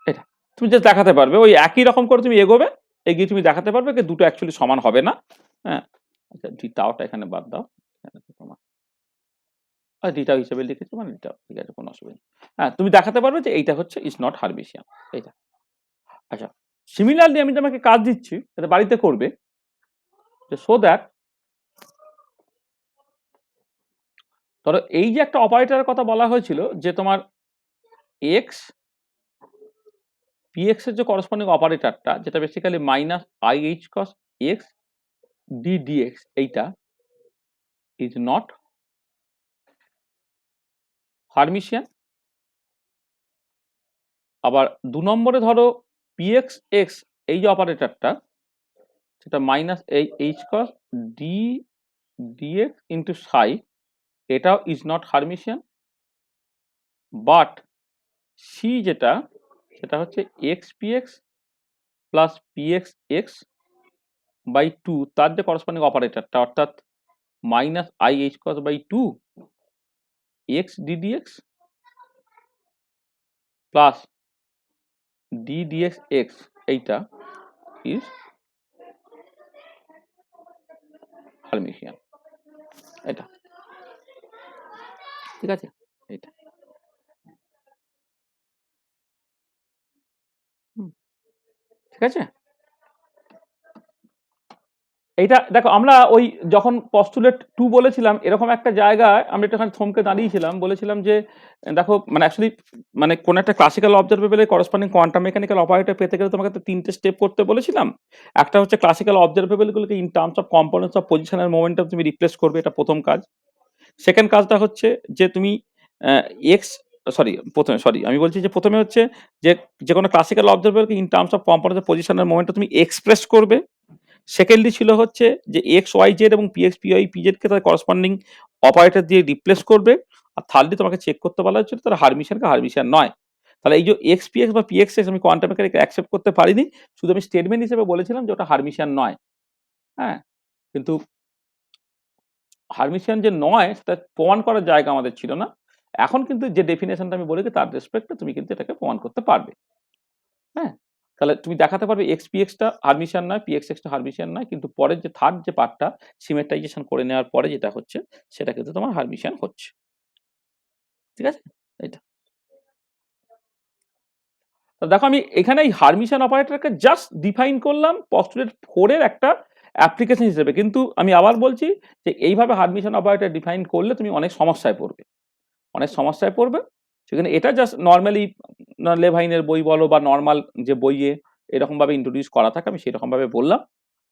এটা তুমি জাস্ট দেখাতে পারবে, ওই একই রকম করে তুমি এগোবে, এগিয়ে তুমি দেখাতে পারবে যে দুটো অ্যাকচুয়ালি সমান হবে না। হ্যাঁ, আচ্ছা ডি টাওটা এখানে বাদ দাও, এখানে তো তোমার ডিটাও হিসেবে লিখেছো মানে ডিটাও, ঠিক আছে, কোনো অসুবিধা নেই। হ্যাঁ, তুমি দেখাতে পারবে যে এইটা হচ্ছে ইজ নট হারমিশিয়ান এইটা। আচ্ছা, সিমিলারলি আমি তোমাকে কাজ দিচ্ছি, এটা বাড়িতে করবে, যে সো দ্যাট ধরো এই যে একটা অপারেটরের কথা বলা হয়েছিল যে তোমার এক্স পিএক্স এর যে করসপন্ডিং অপারেটরটা যেটা basically minus i h cross x d dx এইটা ইজ নট হারমিশিয়ান। আবার 2 নম্বরে ধরো পিএক্স এক্স এই যে অপারেটরটা সেটা minus i h cross d dx into psi এটাও is not Hermitian. But C যেটা সেটা হচ্ছে x px plus px x by 2 তার যে করসপন্ডিং অপারেটরটা অর্থাৎ minus i h cross by 2 x d dx plus d dx x এইটা is Hermitian. এটা ঠিক আছে, এটা ঠিক আছে। এইটা দেখো আমরা ওই যখন পস্টুলেট 2 বলেছিলাম এরকম একটা জায়গায় আমরা একটুখানি থমকে দাঁড়িয়েছিলাম, বলেছিলাম যে দেখো মানে অ্যাকচুয়ালি মানে কোন একটা ক্লাসিক্যাল অবজারভেবলের করসপন্ডিং কোয়ান্টাম মেকানিক্যাল অপারেটর পেতে গেলে তোমাকে তো 3টে স্টেপ করতে বলেছিলাম। একটা হচ্ছে ক্লাসিক্যাল অবজারভেবলগুলোকে in terms of components of position এর মোমেন্টাম তুমি রিপ্লেস করবে, এটা প্রথম কাজ। সেকেন্ড কাজটা হচ্ছে যে তুমি এক্স সরি আমি বলছি যে প্রথমে হচ্ছে যে কোনো ক্লাসিক্যাল অবজারভেবলকে in terms of components of position এর মোমেন্টাম তুমি এক্সপ্রেস করবে। সেকেন্ডলি ছিল হচ্ছে যে এক্স ওয়াই জেড এবং পিএক্স পিওয়াই পিজেড কে তার করসপন্ডিং অপারেটর দিয়ে রিপ্লেস করবে। আর থার্ডলি তোমাকে চেক করতে বলা হচ্ছিল তারা হারমিশিয়ান কা হারমিশিয়ান নয়। তাহলে এই যে এক্স পিএক্স বা পিএক্স এক্স আমি কোয়ান্টাম মেকানিক্স অ্যাকসেপ্ট করতে পারিনি, শুধু আমি স্টেটমেন্ট হিসেবে বলেছিলাম যে ওটা হারমিশিয়ান নয়। হ্যাঁ, কিন্তু হারমিশিয়ান যে নয় সেটা প্রমাণ করার জায়গা আমাদের ছিল না। এখন কিন্তু যে ডেফিনেশনটা আমি বলেছি তার রেসপেক্টে তুমি কিন্তু এটাকে প্রমাণ করতে পারবে। হ্যাঁ, তাহলে তুমি দেখাতে পারবে এক্স পিএক্সটা হারমিশিয়ান নয়, পিএক্স এক্সটা হারমিশিয়ান নয়, কিন্তু পরের যে থার্ড যে পার্টটা সিমেট্রাইজেশন করে নেওয়ার পরে যেটা হচ্ছে সেটা কিন্তু তোমার হারমিশিয়ান হচ্ছে। ঠিক আছে, এইটা তো দেখো আমি এখানে এই হারমিশিয়ান অপারেটরকে জাস্ট ডিফাইন করলাম পস্টুলেট 4 এর একটা অ্যাপ্লিকেশন হিসেবে, কিন্তু আমি আবার বলছি যে এইভাবে হারমিশিয়ান অপারেটর ডিফাইন করলে তুমি অনেক সমস্যায় পড়বে, অনেক সমস্যায় পড়বে। সেখানে এটা জাস্ট নর্মালি লেভাইনের বই বলো বা নর্মাল যে বইয়ে এরকম ভাবে ইন্ট্রোডিউস করা থাকে আমি সেরকম ভাবে বললাম।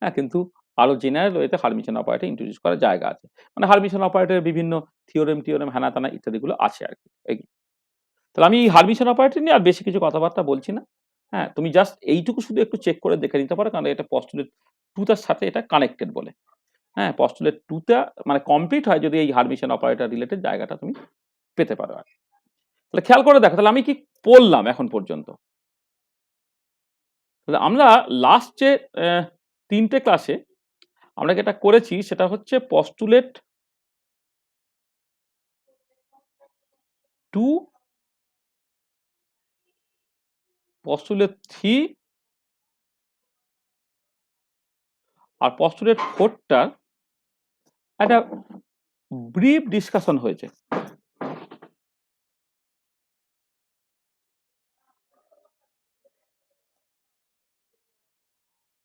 হ্যাঁ, কিন্তু আরো জেনারেল ওয়েতে হারমিশিয়ান অপারেটর ইন্ট্রোডিউস করার জায়গা আছে, মানে হারমিশিয়ান অপারেটরের বিভিন্ন থিওরেম হ্যানা তানা ইত্যাদিগুলো আছে আর কি এগুলো। তাহলে আমি হারমিশিয়ান অপারেটর নিয়ে আর বেশি কিছু কথাবার্তা বলছি না। হ্যাঁ, তুমি জাস্ট এইটুকু শুধু একটু চেক করে দেখে নিতে পারো, কারণ এটা পস্টুলেট 2 টার সাথে এটা কানেক্টেড বলে। হ্যাঁ, পস্টুলেট 2 টা মানে কমপ্লিট হয় যদি এই হারমিশিয়ান অপারেটর রিলেটেড জায়গাটা তুমি পেতে পারো আর কি। তাহলে খেয়াল করে দেখো তাহলে আমি কি পড়লাম এখন পর্যন্ত। তাহলে আমরা লাস্ট যে 3টে ক্লাসে আমরা যেটা করেছি সেটা হচ্ছে পস্টুলেট 2, পস্টুলেট 3 আর পস্টুলেট 4 টার একটা ব্রিফ ডিসকাশন হয়েছে।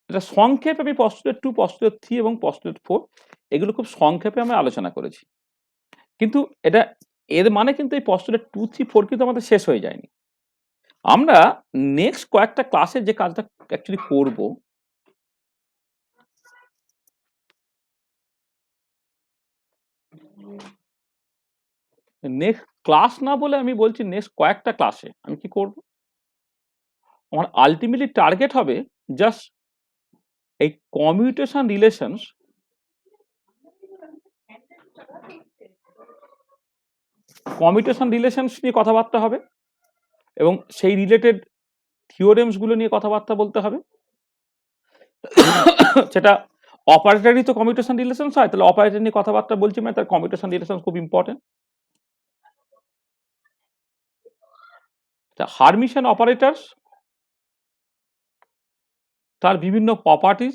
এটা সংক্ষেপ আমি পস্টুলেট 2, পস্টুলেট 3 এবং পস্টুলেট 4 এগুলো খুব সংক্ষেপে আমরা আলোচনা করেছি। কিন্তু এটা এর মানে কিন্তু এই পস্তুলেট 2, 3, 4 কিন্তু আমাদের শেষ হয়ে যায়নি। আমরা নেক্সট কয়েকটা ক্লাসে যে কাজটা অ্যাকচুয়ালি করব নেক্সট ক্লাস না বলে আমি বলছি নেক্সট কয়েকটা ক্লাসে আমি কি করব? আমার আল্টিমেটলি টার্গেট হবে জাস্ট এই কমিউটেশন রিলেশনস নিয়ে কথাবার্তা হবে এবং সেই রিলেটেড থিওরেমস গুলো নিয়ে কথাবার্তা বলতে হবে। সেটা অপারেটরই তো কমিউটেশন রিলেশনস হয়, তাহলে অপারেটর নিয়ে কথাবার্তা বলছি মানে তার কমিউটেশন রিলেশন খুব ইম্পর্টেন্ট। হারমিশন অপারেটরস, তার বিভিন্ন প্রপার্টিজ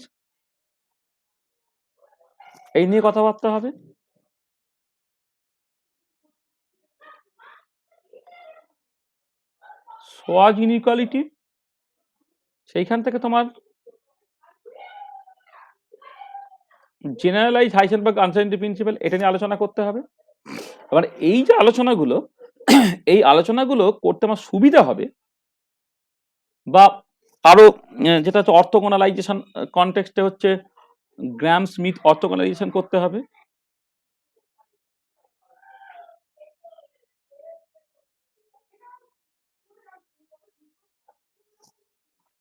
এই নিয়ে কথাবার্তা হবে। সোয়াজ ইনইকুয়ালিটি, সেইখান থেকে তোমার জেনারেলাইজ হাইসেনবার্গ আনসার্টেনিটি প্রিন্সিপাল এটা নিয়ে আলোচনা করতে হবে। এবার এই যে আলোচনাগুলো এই আলোচনাগুলো করতে আমার সুবিধা হবে বা আরো যেটা হচ্ছে অর্থোগোনালাইজেশন কনটেক্সটে হচ্ছে গ্রাম স্মিথ অর্থোগোনালাইজেশন করতে হবে।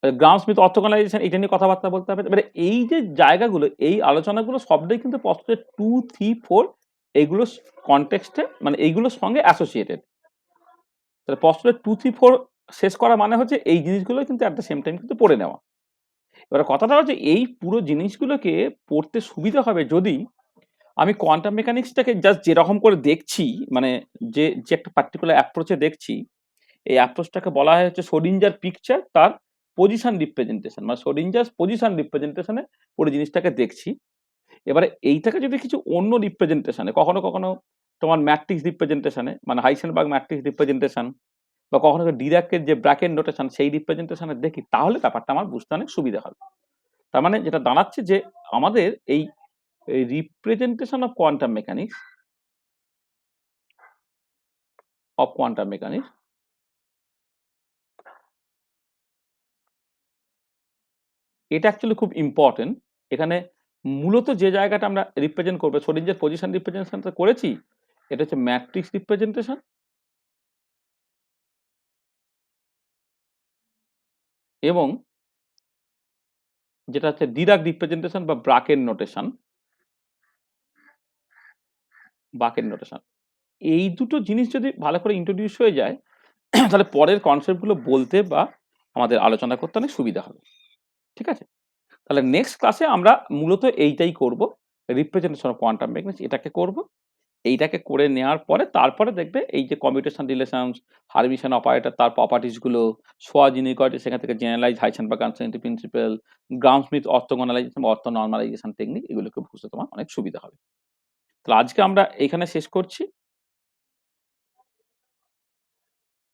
গ্রাম স্মিথ অর্থোগোনালাইজেশন এটা নিয়ে কথাবার্তা বলতে হবে। এবারে এই যে জায়গাগুলো এই আলোচনাগুলো সবটাই কিন্তু পস্তুলেট 2, 3, 4 এগুলো কনটেক্সটে মানে এইগুলোর সঙ্গে অ্যাসোসিয়েটেড। তাহলে পস্তুলেট 2, 3, 4 শেষ করা মানে হচ্ছে এই জিনিসগুলো কিন্তু অ্যাট দ্য সেম টাইম কিন্তু পড়ে নেওয়া। এবার কথাটা হচ্ছে এই পুরো জিনিসগুলোকে পড়তে সুবিধা হবে যদি আমি কোয়ান্টাম মেকানিক্সটাকে জাস্ট যেরকম করে দেখছি মানে যে যে একটা পার্টিকুলার অ্যাপ্রোচে দেখছি, এই অ্যাপ্রোচটাকে বলা হয় হচ্ছে শ্রোডিঞ্জার পিকচার তার পজিশন রিপ্রেজেন্টেশন মানে শ্রোডিঞ্জার পজিশন রিপ্রেজেন্টেশনে পুরো জিনিসটাকে দেখছি। এবারে এইটাকে যদি কিছু অন্য রিপ্রেজেন্টেশনে কখনো কখনো তোমার ম্যাট্রিক্স রিপ্রেজেন্টেশনে মানে হাইসেনবার্গ ম্যাট্রিক্স রিপ্রেজেন্টেশন বা কখনো ডিরাকের যে ব্র্যাকেট নোটেশন সেই রিপ্রেজেন্টেশনে দেখি তাহলে ব্যাপারটা আমার বুঝতে অনেক সুবিধা হবে। তার মানে যেটা দাঁড়াচ্ছে যে আমাদের এই রিপ্রেজেন্টেশন অফ কোয়ান্টাম মেকানিক্স এটা অ্যাকচুয়ালি খুব ইম্পর্টেন্ট। এখানে মূলত যে জায়গাটা আমরা রিপ্রেজেন্ট করবো শ্রোডিঞ্জার পজিশন রিপ্রেজেন্টেশনটা করেছি এটা হচ্ছে ম্যাট্রিক্স রিপ্রেজেন্টেশন এবং যেটা হচ্ছে ডিরাক রিপ্রেজেন্টেশন বা ব্রাকেট নোটেশন এই দুটো জিনিস যদি ভালো করে ইন্ট্রোডিউস হয়ে যায় তাহলে পরের কনসেপ্টগুলো বলতে বা আমাদের আলোচনা করতে অনেক সুবিধা হবে। ঠিক আছে, তাহলে নেক্সট ক্লাসে আমরা মূলত এইটাই করব, রিপ্রেজেন্টেশন অফ কোয়ান্টাম মেকানিক্স এটাকে করব। এইটাকে করে নেওয়ার পরে তারপরে দেখবে এই যে কমিউটেশন রিলেশনস, হারমিশন অপারেটর তার প্রপার্টিজ গুলো, সোয়াজ ইনইকুয়ালিটি সেখান থেকে জেনারেলাইজ হাইসেনবার্গ আনসার্টেনিটি প্রিন্সিপাল, গ্রাম স্মিথ অর্থোগোনালাইজেশন অর্থ নরমালাইজেশন টেকনিক এগুলোকে বুঝতে তোমার অনেক সুবিধা হবে। তাহলে আজকে আমরা এখানে শেষ করছি।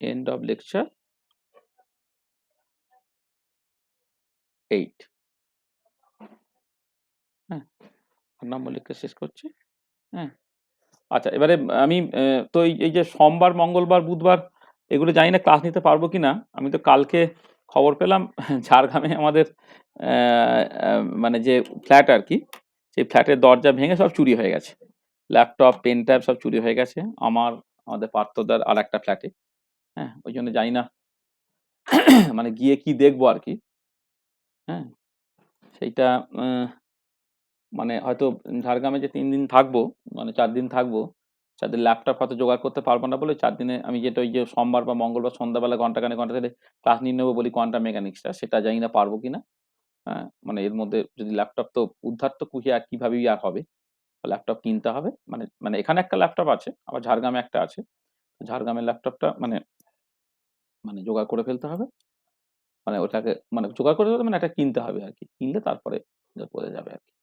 End of lecture 8। হ্যাঁ, নম্বর লেকচার শেষ করছি। হ্যাঁ, আচ্ছা এবারে আমি তো এই যে সোমবার মঙ্গলবার বুধবার এগুলো জানি না ক্লাস নিতে পারবো কিনা। আমি তো কালকে খবর পেলাম ঝাড়গ্রামে আমাদের মানে যে ফ্ল্যাট আর কি সেই ফ্ল্যাটের দরজা ভেঙে সব চুরি হয়ে গেছে, ল্যাপটপ পেন ট্যাব সব চুরি হয়ে গেছে আমাদের পার্থদার আর একটা ফ্ল্যাটে। হ্যাঁ, ওই জন্য জানি না মানে গিয়ে কি দেখবো আর কি। হ্যাঁ, সেইটা মানে হয়তো ঝাড়গ্রামে যে 3 দিন থাকবো মানে 4 দিন থাকবো, 4 দিন ল্যাপটপ হয়তো জোগাড় করতে পারবো না বলে 4 দিনে আমি যেটা ওই যে সোমবার বা মঙ্গলবার সন্ধ্যাবেলা ঘন্টা ক্লাস নিয়ে নেবো বলি কোয়ান্টাম মেকানিক্সটা, সেটা জানি না পারবো কিনা। হ্যাঁ, মানে এর মধ্যে যদি ল্যাপটপ তো উদ্ধার তো কুহিয়ে আর কিভাবেই আর হবে, ল্যাপটপ কিনতে হবে। মানে মানে এখানে একটা ল্যাপটপ আছে আবার ঝাড়গ্রামে একটা আছে, ঝাড়গ্রামের ল্যাপটপটা মানে মানে জোগাড় করে ফেলতে হবে, মানে ওটাকে মানে জোগাড় করে ফেলতে মানে এটা কিনতে হবে আর কি, কিনলে তারপরে বোঝা যাবে আর কি।